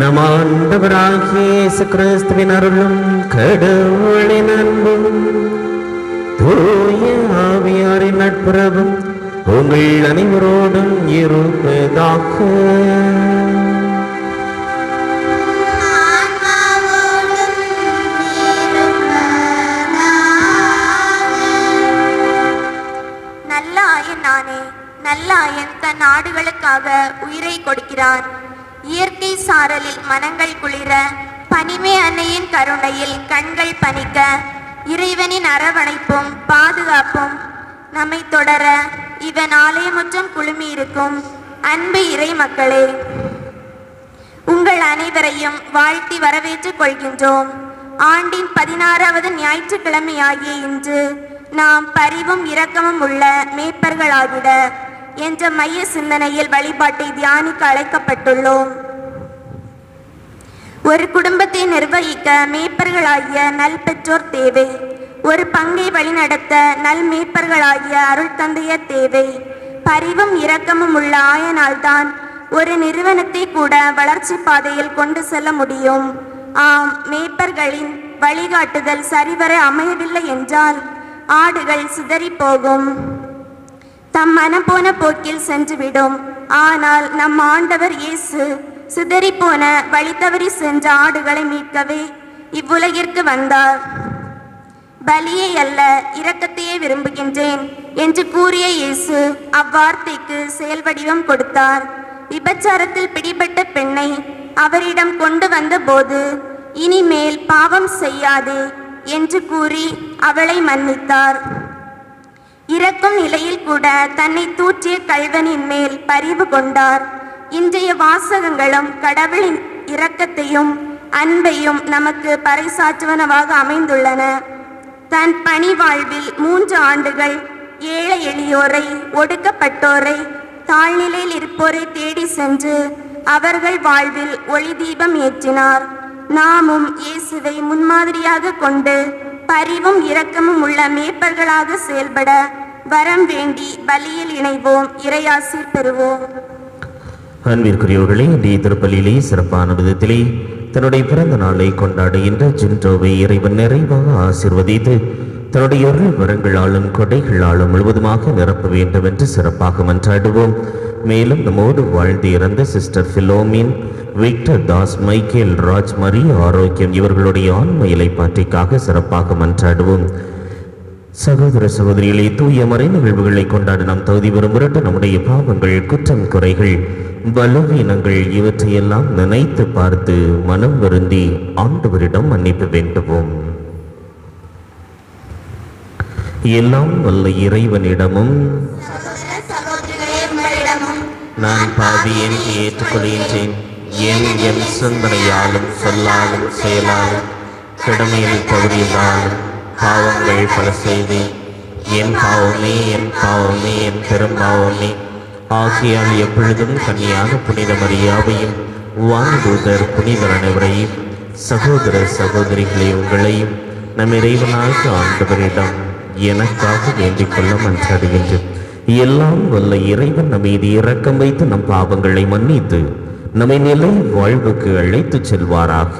நம் ஆண்டவராகிய இயேசு கிறிஸ்துவின் அருளும் கடவுளின் அன்பும் தூய ஆவியாரின் நட்புறவும் உங்கள் அனைவரோடும் இருப்பதாக. நல்ல ஆயன் நானே, நல்ல ஆயன் தன் நாடுகளுக்காக உயிரை கொடுக்கிறான். இயற்கை சாரலில் மனங்கள் குளிர, பனிமே அன்னையின் கருணையில் கண்கள் பனிக்க, இறைவனின் அரவணைப்பும் பாதுகாப்பும் நம்மை தொடர இவன் ஆலயமுற்றம் குழுமி இருக்கும் அன்பு இறை மக்களே, உங்கள் அனைவரையும் வாழ்த்தி வரவேற்றுக் கொள்கின்றோம். ஆண்டின் 16வது ஞாயிற்றுக்கிழமையாகிய இன்று நாம் பரிவும் இரக்கமும் உள்ள மேய்ப்பர்களாகிட என்ற மைய சிந்தனையில் வழிபாட்டை தியானிக்க அழைக்கப்பட்டுள்ளோம். ஒரு குடும்பத்தை நிர்வகிக்க மேய்ப்பர்களாகிய நல் பெற்றோர் தேவை. ஒரு பங்கை வழிநடத்த நல் மேய்ப்பர்களாகிய அருள் தந்தையர் தேவை. பரிவும் இரக்கமும் உள்ள ஆயனால்தான் ஒரு நிறுவனத்தை கூட வளர்ச்சி பாதையில் கொண்டு செல்ல முடியும். ஆம், மேய்ப்பர்களின் வழிகாட்டுதல் சரிவர அமையவில்லை என்றால் ஆடுகள் சிதறி போகும், தம் மனம் போன போக்கில் சென்றுவிடும். ஆனால் நம் ஆண்டவர் இயேசு சிதறி போன வழி தவறி சென்ற ஆடுகளை மீட்கவே இவ்வுலகிற்கு வந்தார். பலியை அல்ல இரக்கத்தையே விரும்புகின்றேன் என்று கூறிய இயேசு அவ்வார்த்தைக்கு செயல் வடிவம் கொடுத்தார். விபச்சாரத்தில் பிடிபட்ட பெண்ணை அவரிடம் கொண்டு வந்த போது இனிமேல் பாவம் செய்யாதே என்று கூறி அவளை மன்னித்தார். இறக்கும் நிலையில் கூட தன்னை தூற்றிய கள்வனின் மேல் பரிவு கொண்டார். இன்றைய வாசகங்களும் கடவுளின் இரக்கத்தையும் அன்பையும் நமக்கு பறைசாற்றுவனவாக அமைந்துள்ளன. தன் பணி வாழ்வில் 3 ஆண்டுகள் ஏழை எளியோரை, ஒடுக்கப்பட்டோரை, தாழ்நிலையில் இருப்போரை தேடி சென்று அவர்கள் வாழ்வில் ஒளி தீபம் ஏற்றினார். நாமும் இயேசுவை முன்மாதிரியாக கொண்டு பரிவும் இரக்கமும் உள்ள மேய்ப்பர்களாக செயல்பட வரம் வேண்டி பலியில் இணைவோம், இறையாசீர் பெறுவோம். அன்பிற்குரியவர்களே, இன்றைய திருப்பலியிலே சிறப்பான விதத்திலே தன்னுடைய பிறந்த நாளை கொண்டாடுகின்ற ஜின்டோவை இறைவன் நிறைவாக ஆசீர்வதித்து தன்னுடைய அருள் வரங்களாலும் கொடைகளாலும் முழுவதுமாக நிரப்ப வேண்டும் என்று சிறப்பாக மன்றாடுவோம். மேலும் நம்மோடு வாழ்ந்து இறந்த sister Philomin, Victor Das, Michael Raj, Mari Arokiyam இவர்களுடைய ஆன்ம இலைப்பாற்றிக்காக சிறப்பாக மன்றாடுவோம். சகோதர சகோதரிகளை தூய மறை நிகழ்வுகளை கொண்டாட நாம் தகுதி பெறும் முரட்டு நம்முடைய பாவங்கள், குற்றம், குறைகள், பலவீனங்கள் இவற்றையெல்லாம் நினைத்து பார்த்து மனம் வருந்தி ஆண்டவரிடம் மன்னிப்பு வேண்டுவோம். எல்லாம் வல்ல இறைவனிடமும் நான் பாவியேன் ஏற்றுக்கொள்கின்றேன். என் சிந்தனையாலும் சொல்லாலும் செயலாலும் கடமையில் தவறியதாலும் பாவங்கள் பல செய்தேன். என் பாவமே என் பாவமே என் பெரும்பாவமே. ஆகையால் எப்பொழுதும் கன்னியான புனித மரியாவையும் வானதூதர் புனிதர் அனைவரையும் சகோதர சகோதரிகளை உங்களையும் நம் இறைவனாக ஆண்டவரிடம் எனக்காக வேண்டிக் கொள்ள மன்றாடுகின்றேன். எல்லாம் வல்ல இறைவன் நம் மீது இரக்கம் வைத்து நம் பாவங்களை மன்னித்து நம்மை நிலை வாழ்வுக்கு அழைத்து செல்வாராக.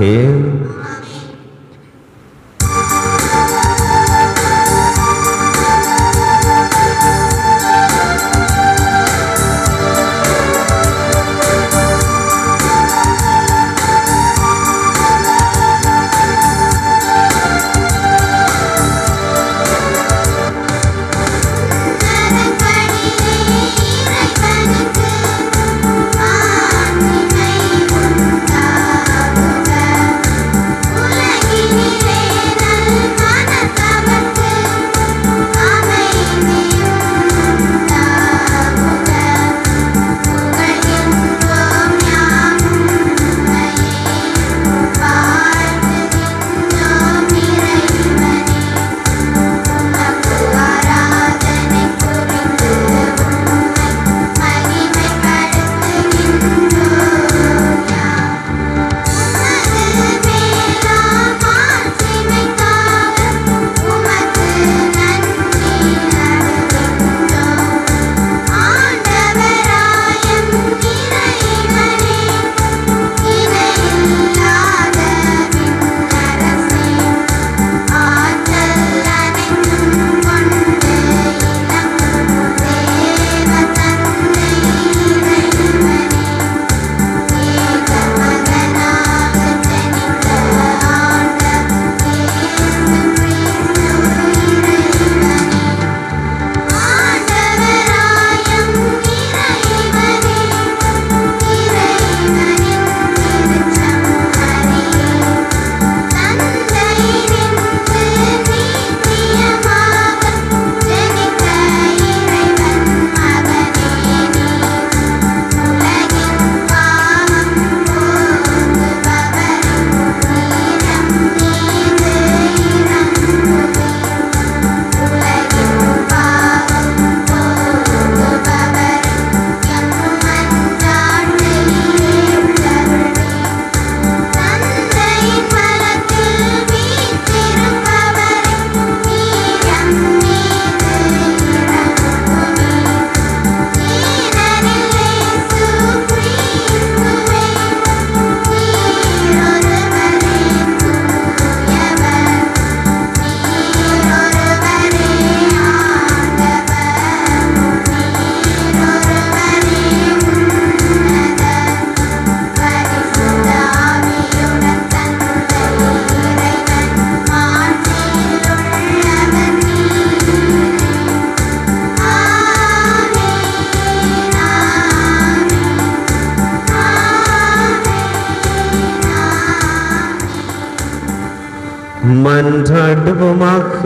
மன்றாடுவோமாக.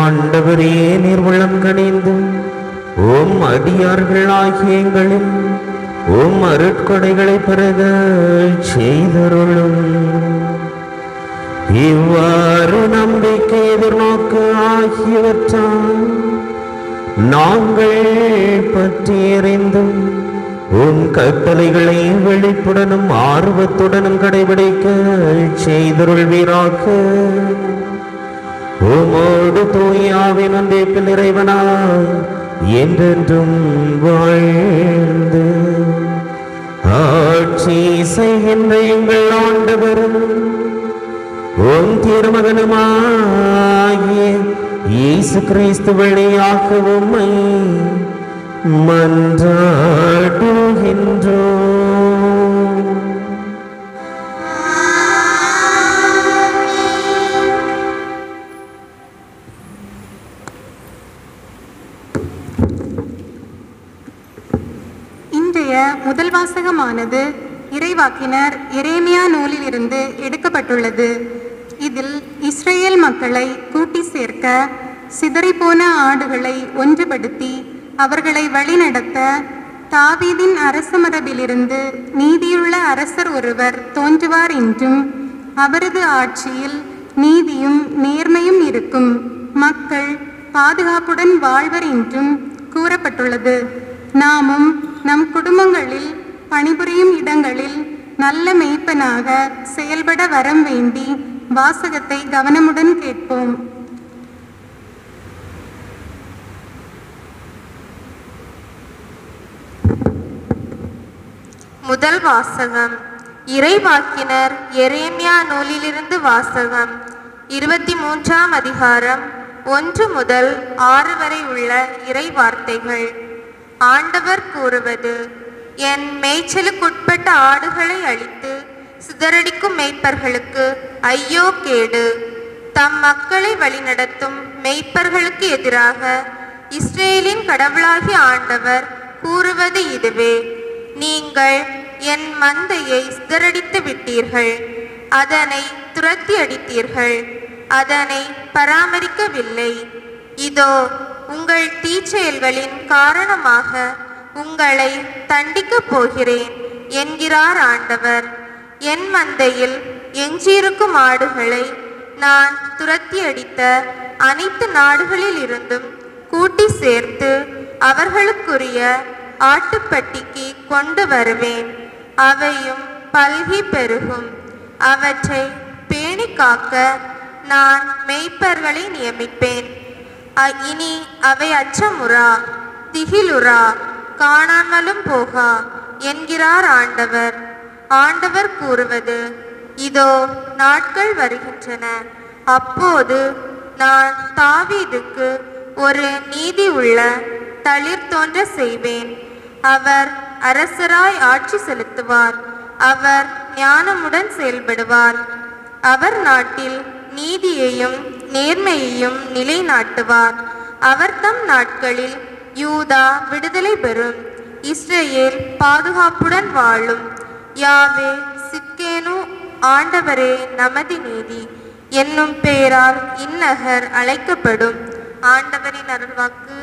ஆண்டவரே, நீர் உள்ளம் கனிந்து ஓம் அடியார்களாகிய எங்களின் ஓம் அருட்கொடைகளை பெருக செய்தருளும். இவ்வாறு நம்பிக்கை எதிர்நோக்கு ஆகியவற்றால் நாங்கள் பற்றி எறிந்தும் உம் கட்டளைகளை வெளிப்புடனும் ஆர்வத்துடனும் கடைபிடிக்க செய்தருள்வீராக. உமோடு தூயாவின் ஒன்றிப்பில் இறைவனாய் என்றென்றும் வாழ்ந்து ஆட்சி செய்கின்ற எங்கள் ஆண்டவரும் உம் திருமகனுமாகிய இயேசு கிறிஸ்து வழியாக உம்மை மன்றாடுகின்றோம். இன்றைய முதல் வாசகமானது இறைவாக்கினர் எரேமியா நூலிலிருந்து எடுக்கப்பட்டுள்ளது. இதில் இஸ்ரேல் மக்களை கூட்டி சேர்க்க, சிதறிப்போன ஆடுகளை ஒன்றுபடுத்தி அவர்களை வழிநடத்த தாவீதின் அரச மரபிலிருந்து நீதியுள்ள அரசர் ஒருவர் தோன்றுவார் என்றும், அவரது ஆட்சியில் நீதியும் நேர்மையும் இருக்கும், மக்கள் பாதுகாப்புடன் வாழ்வர் என்றும் கூறப்பட்டுள்ளது. நாமும் நம் குடும்பங்களில் பணிபுரியும் இடங்களில் நல்ல மேய்ப்பனாக செயல்பட வரம் வேண்டி வாசகத்தை கவனமுடன் கேட்போம். முதல் வாசகம் இறைவாக்கினர் எரேமியா நூலிலிருந்து வாசகம். 23ஆம் அதிகாரம் 1 முதல் 6 வரை உள்ள இறை வார்த்தைகள். ஆண்டவர் கூறுவது: என் மேய்ச்சலுக்குட்பட்ட ஆடுகளை அழித்து சிதறடிக்கும் மேய்ப்பர்களுக்கு ஐயோ கேடு. தம் மக்களை வழிநடத்தும் மேய்ப்பர்களுக்கு எதிராக இஸ்ரேலின் கடவுளாகிய ஆண்டவர் கூறுவது இதுவே: நீங்கள் என் மந்தையை சிதறடித்து விட்டீர்கள், அதனை துரத்தி அடித்தீர்கள், அதனை பராமரிக்கவில்லை. இதோ உங்கள் தீச்செயல்களின் காரணமாக உங்களை தண்டிக்கப் போகிறேன் என்கிறார் ஆண்டவர். என் மந்தையில் எஞ்சியிருக்கும் ஆடுகளை நான் துரத்தி அடித்த அனைத்து நாடுகளில் இருந்தும் கூட்டி சேர்த்து அவர்களுக்குரிய ஆட்டுப்பட்டிக்கு கொண்டு வருவேன். அவையும் பல்கி பெருகும். அவற்றை பேணி காக்க நான் மேய்ப்பர்களை நியமிப்பேன். இனி அவை அச்சமுறா, திகிலுறா, காணாமலும் போகா என்கிறார் ஆண்டவர். ஆண்டவர் கூறுவது: இதோ நாட்கள் வருகின்றன, அப்போது நான் தாவீதுக்கு ஒரு நீதி உள்ள தளிர் தோன்ற செய்வேன். அவர் அரசராய் ஆட்சி செலுத்துவார். அவர் ஞானமுடன் செயல்படுவார். அவர் நாட்டில் நீதியையும் நேர்மையையும் நிலைநாட்டுவார். அவர் தம் நாட்களில் யூதா விடுதலை பெறும், இஸ்ரேல் பாதுகாப்புடன் வாழும். யாவே சிக்கேனு, ஆண்டவரே நமது நீதி என்னும் பெயரால் இந்நகர் அழைக்கப்படும். ஆண்டவரின் அருள்வாக்கு.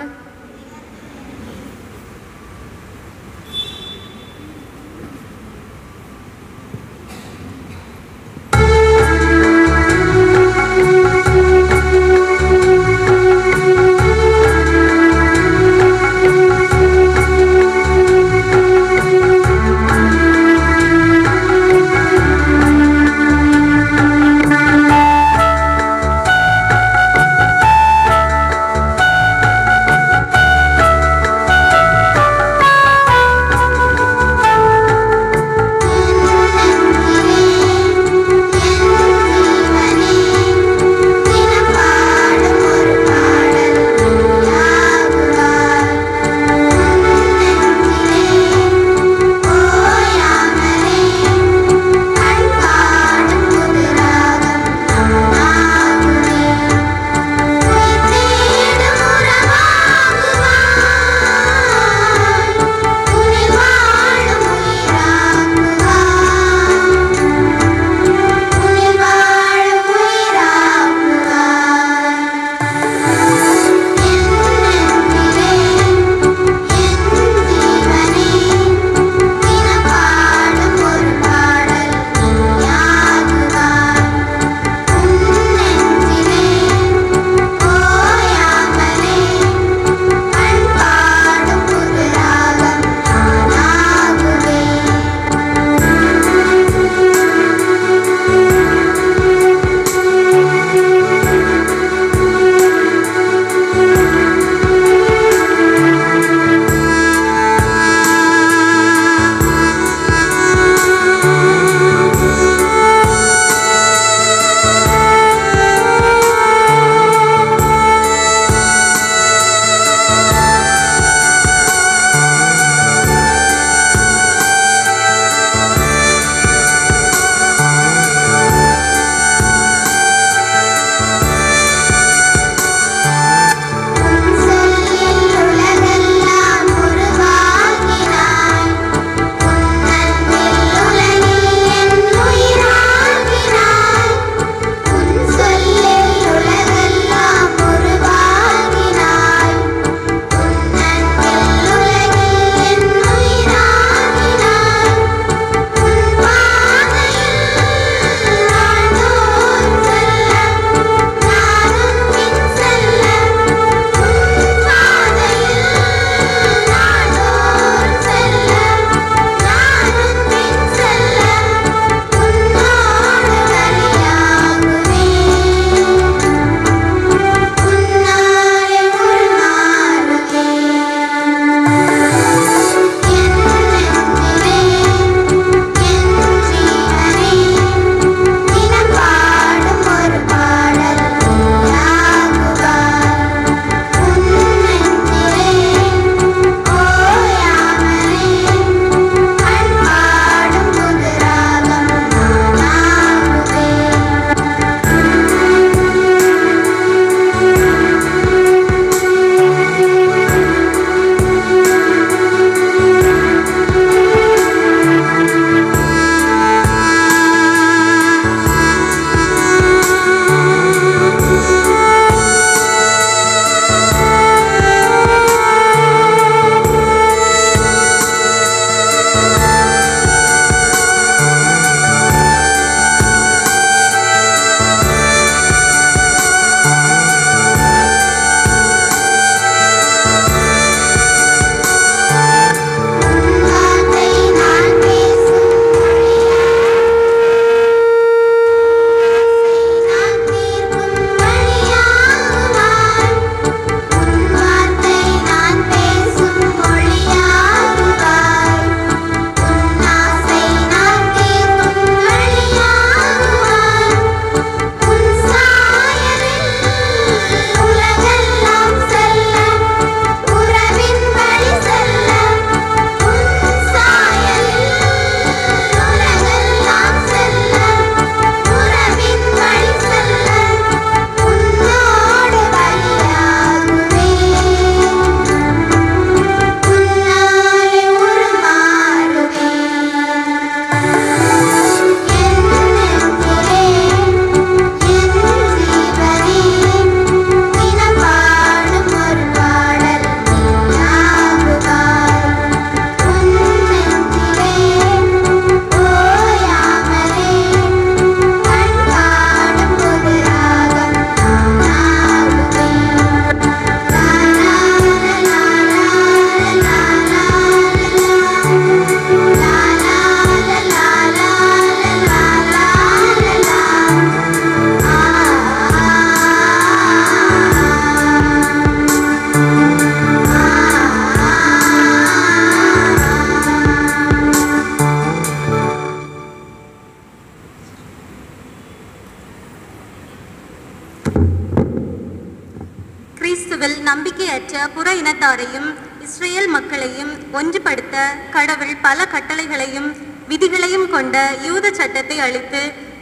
கிறிஸ்துவில் நம்பிக்கையற்ற புற இனத்தாரையும் இஸ்ரேல் மக்களையும் ஒன்றுபடுத்த கடவுள் பல கட்டளைகளையும் விதிகளையும் கொண்ட யூத சட்டத்தை அளித்து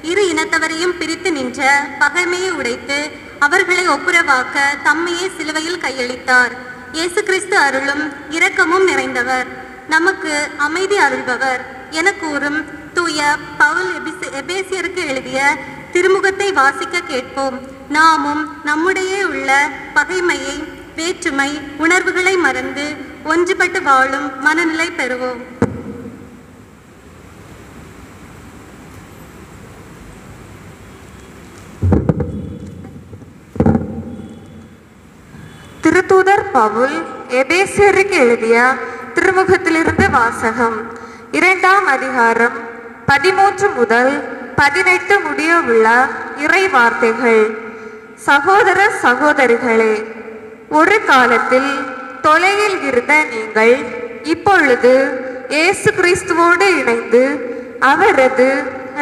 இரு இனத்தவரையும் பிரித்து நின்ற பகைமையை உடைத்து அவர்களை ஒப்புரவாக்க தம்மையே சிலுவையில் கையளித்தார். இயேசு கிறிஸ்து அருளும் இரக்கமும் நிறைந்தவர், நமக்கு அமைதி அருள்பவர் என கூறும் தூய பவுல் எபேசியருக்கு எழுதிய திருமுகத்தை வாசிக்க கேட்போம். நாமும் நம்முடைய உள்ள பகைமையை, வேற்றுமை உணர்வுகளை மறந்து ஒன்றுபட்டு வாழும் மனநிலை பெறுவோம். திருத்தூதர் பவுல் எபேசியருக்கு எழுதிய திருமுகத்திலிருந்து வாசகம். 2ஆம் அதிகாரம் 13 முதல் 18 முடிய உள்ள இறை வார்த்தைகள். சகோதர சகோதரிகளே, ஒரு காலத்தில் தொலைவில் இருந்த நீங்கள் இப்பொழுது இயேசு கிறிஸ்துவோடு இணைந்து அவரது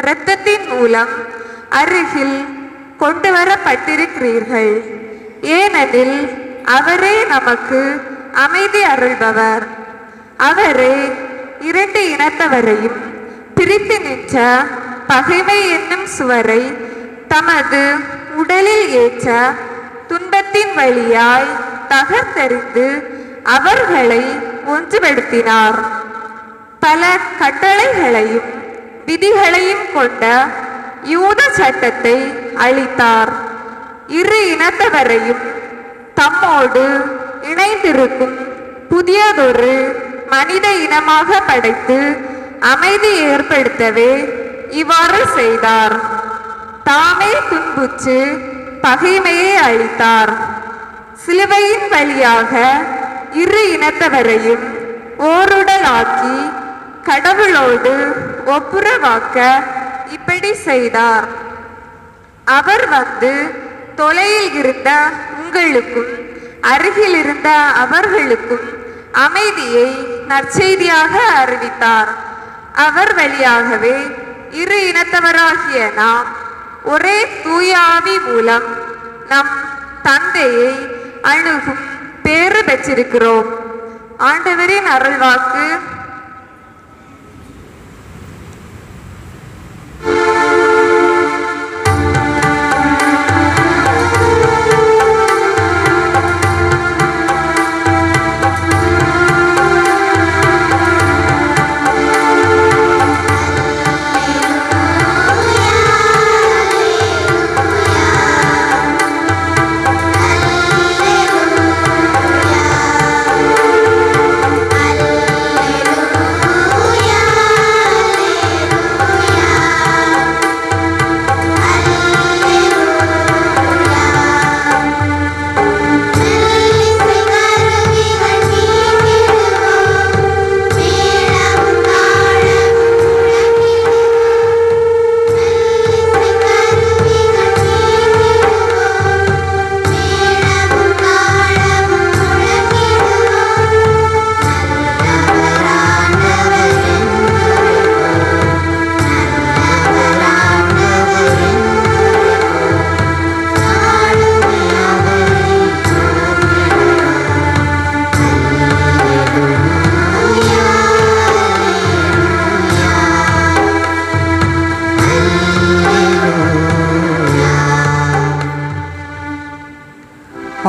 இரத்தத்தின் மூலம் அருகில் கொண்டு வரப்பட்டிருக்கிறீர்கள். ஏனெனில் அவரே நமக்கு அமைதி அருள்பவர். அவரே இரண்டு இனத்தவரையும் பிரித்து நின்ற பகைமை என்னும் சுவரை தமது உடலில் ஏற்ற துன்பத்தின் வழியாய் தகர்த்தெறிந்து அவர்களை ஒன்றுபடுத்தினார். பல கட்டளைகளையும் விதிகளையும் கொண்ட யூத சட்டத்தை அளித்தார். இரு இனத்தவரையும் தம்மோடு இணைந்திருக்கும் புதியதொரு மனித இனமாக படைத்து அமைதி ஏற்படுத்தவே இவ்வாறு செய்தார். தாமே துன்புற்று பகைமையை அளித்தார். சிலுவையின் வழியாக இரு இனத்தவரையும் ஓருடலாக்கி கடவுளோடு ஒப்புரவாக்க இப்படி செய்தார். அவர் வந்து தொலையில் இருந்த உங்களுக்கும் அருகில் இருந்த அவர்களுக்கும் அமைதியை நற்செய்தியாக அறிவித்தார். அவர் வழியாகவே இரு இனத்தவராகிய நாம் ஒரே தூய ஆவி மூலம் நம் தந்தையை அணுகும் பேறு பெற்றிருக்கிறோம். ஆண்டவரின் அருள்வாக்கு.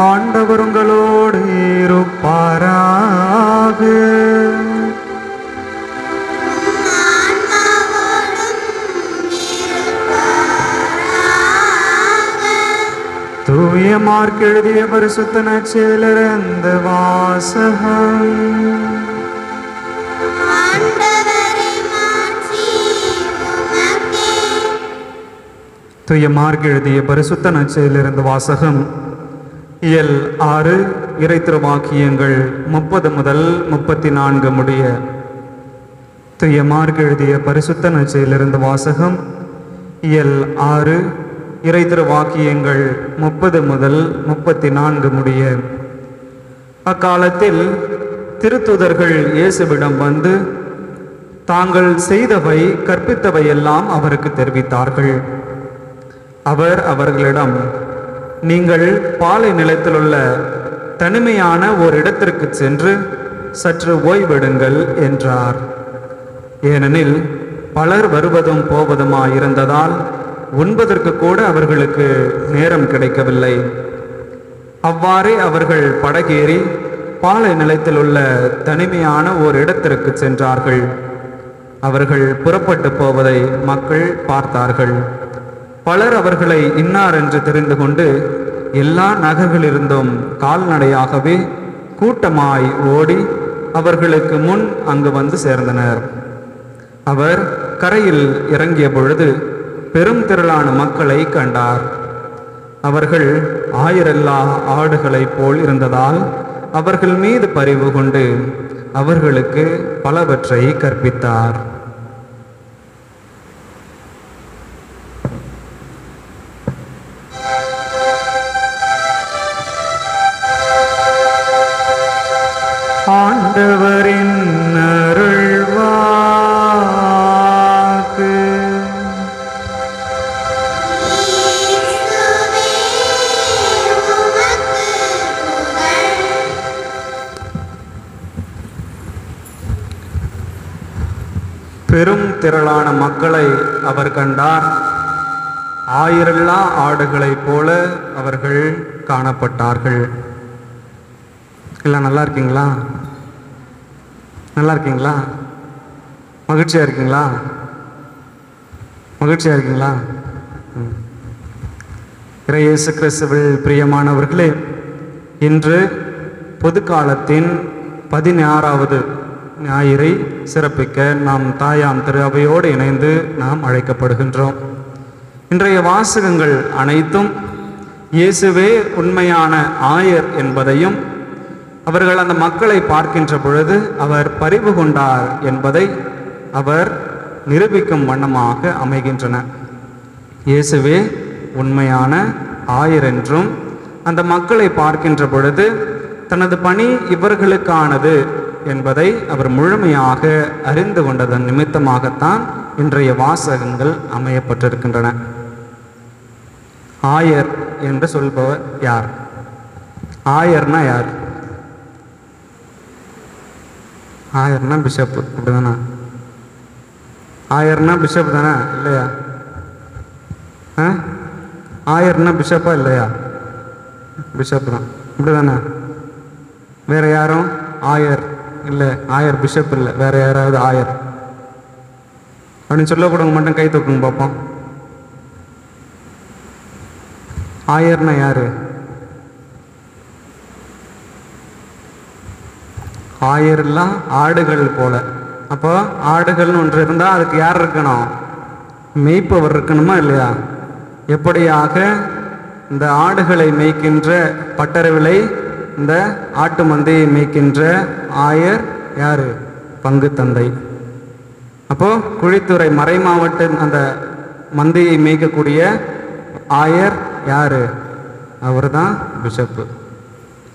ஆண்டவர் உங்களோடு இருப்பாராக. தூய மார்க் எழுதிய பரிசுத்த நற்செய்தியிலிருந்து வாசகம். தூய மார்க் எழுதிய பரிசுத்த நற்செய்தியிலிருந்து வாசகம். இயல் 6 இறைத்திருவாக்கியங்கள் 30 முதல் 34 முடிய. தூய மார்க் எழுதிய பரிசுத்த நற்செய்தியிலிருந்து வாசகம். இயல் 6 இறைத்திருவாக்கியங்கள் 30 முதல் 34 முடிய. அக்காலத்தில் திருத்தூதர்கள் இயேசுவிடம் வந்து தாங்கள் செய்தவை கற்பித்தவை எல்லாம் அவருக்கு தெரிவித்தார்கள். அவர் அவர்களிடம், நீங்கள் பாலை நிலத்திலுள்ள தனிமையான ஒரு இடத்திற்கு சென்று சற்று ஓய்வெடுங்கள் என்றார். ஏனெனில் பலர் வருவதும் போவதுமாயிருந்ததால் உண்பதற்கு கூட அவர்களுக்கு நேரம் கிடைக்கவில்லை. அவ்வாறே அவர்கள் படகேறி பாலை நிலத்தில் உள்ள தனிமையான ஓர் இடத்திற்கு சென்றார்கள். அவர்கள் புறப்பட்டு போவதை மக்கள் பார்த்தார்கள். பலர் அவர்களை இன்னார் என்று தெரிந்து கொண்டு எல்லா நகர்களிலிருந்தும் கால்நடையாகவே கூட்டமாய் ஓடி அவர்களுக்கு முன் அங்கு வந்து சேர்ந்தனர். அவர் கரையில் இறங்கிய பொழுது பெரும் திரளான மக்களை கண்டார். அவர்கள் ஆயிரெல்லா ஆடுகளைப் போல் இருந்ததால் அவர்கள் மீது பரிவு கொண்டு அவர்களுக்கு பலவற்றை கற்பித்தார். ஆண்டவரின் அருள்வாக்கு. பெரும் திரளான மக்களை அவர் கண்டார். ஆயிரெல்லா ஆடுகளைப் போல அவர்கள் காணப்பட்டார்கள். எல்லாம் நல்லா இருக்கீங்களா? நல்லா இருக்கீங்களா? மகிழ்ச்சியாக இருக்கீங்களா? மகிழ்ச்சியாக இருக்கீங்களா? இயேசு கிறிஸ்துவில் பிரியமானவர்களே, இன்று பொதுக்காலத்தின் 16வது ஞாயிறை சிறப்பிக்க நாம் தாயாம் திரு அவையோடு இணைந்து நாம் அழைக்கப்படுகின்றோம். இன்றைய வாசகங்கள் அனைத்தும் இயேசுவே உண்மையான ஆயர் என்பதையும் அவர்கள் அந்த மக்களை பார்க்கின்ற பொழுது அவர் பரிவு கொண்டார் என்பதை அவர் நிரூபிக்கும் வண்ணமாக அமைகின்றன. இயேசுவே உண்மையான ஆயர் என்றும் அந்த மக்களை பார்க்கின்ற பொழுது தனது பணி இவர்களுக்கானது என்பதை அவர் முழுமையாக அறிந்து கொண்டதன் நிமித்தமாகத்தான் இன்றைய வாசகங்கள் அமையப்பட்டிருக்கின்றன. ஆயர் என்று சொல்பவர் யார்? ஆயர்னா யார்? ஆயர்னா பிஷப், அப்படிதானா? ஆயர்னா பிஷப் தானே, இல்லையா? ஆயர்னா பிஷப்பா இல்லையா? பிஷப் தான், இப்படிதானே? வேற யாரும் ஆயர் இல்லை, ஆயர் பிஷப் இல்லை, வேற யாராவது ஆயர் அப்படின்னு சொல்லக்கூடவங்க மட்டும் கை தூக்குங்க பார்ப்போம். ஆயர்னா யாரு? ஆயரெல்லாம் ஆடுகள் போல. அப்போ ஆடுகள்னு ஒன்று இருந்தால் அதுக்கு யார் இருக்கணும்? மேய்ப்பவர் இருக்கணுமா இல்லையா? எப்படியாக இந்த ஆடுகளை மேய்க்கின்ற பட்டரவிலை, இந்த ஆட்டு மந்தையை மேய்க்கின்ற ஆயர் யாரு? பங்கு தந்தை. அப்போ குழித்துறை மறை மாவட்ட அந்த மந்தையை மேய்க்கக்கூடிய ஆயர் யாரு? அவர் தான் பிஷப்பு.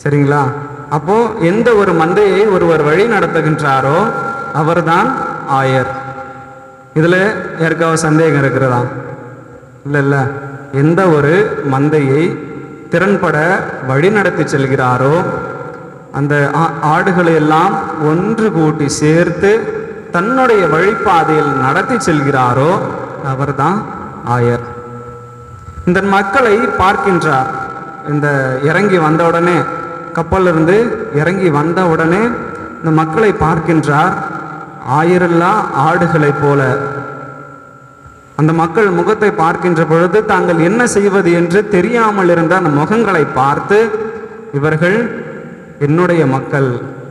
சரிங்களா? அப்போ எந்த ஒரு மந்தையை ஒருவர் வழி நடத்துகின்றாரோ அவர்தான் ஆயர். இதுல யாருக்காவது சந்தேகம் இருக்கிறதா? இல்ல. எந்த ஒரு மந்தையை திறன்பட வழி நடத்தி செல்கிறாரோ, அந்த ஆடுகளை எல்லாம் ஒன்று கூட்டி சேர்த்து தன்னுடைய வழிபாதையில் நடத்தி செல்கிறாரோ அவர்தான் ஆயர். இந்த மக்களை பார்க்கின்றார். இந்த இறங்கி வந்த உடனே, கப்பலிருந்து இறங்கி வந்த உடனே இந்த மக்களை பார்க்கின்றார். ஆயிரெல்லா ஆடுகளைப் போல அந்த மக்கள் முகத்தை பார்க்கின்ற பொழுது தாங்கள் என்ன செய்வது என்று தெரியாமல் இருந்த அந்த முகங்களை பார்த்து, இவர்கள் என்னுடைய மக்கள்,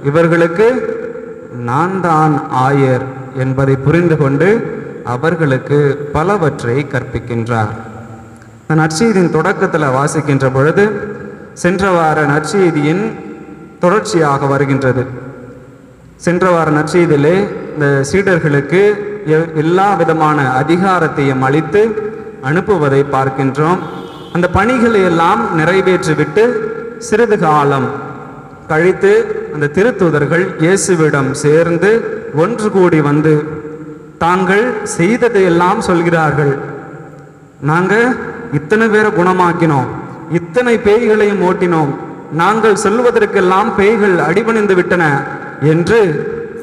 இவர்களுக்கு நான் தான் ஆயர் என்பதை புரிந்து கொண்டு அவர்களுக்கு பலவற்றை கற்பிக்கின்றார். இந்த நற்செய்தியின் தொடக்கத்தில் வாசிக்கின்ற பொழுது சென்ற வார நற்செய்தியின் தொடர்ச்சியாக வருகின்றது. சென்ற வார நற்செய்தியிலே இந்த சீடர்களுக்கு எல்லா விதமான அதிகாரத்தையும் அளித்து அனுப்புவதை பார்க்கின்றோம். அந்த பணிகளை எல்லாம் நிறைவேற்றிவிட்டு சிறிது காலம் கழித்து அந்த திருத்தூதர்கள் இயேசுவிடம் சேர்ந்து ஒன்று கூடி வந்து தாங்கள் செய்ததையெல்லாம் சொல்கிறார்கள். நாங்கள் இத்தனை பேரை குணமாக்கினோம், இத்தனை பேய்களையும் ஓட்டினோம், நாங்கள் சொல்வதற்கெல்லாம் பேய்கள் அடிபணிந்து விட்டன என்று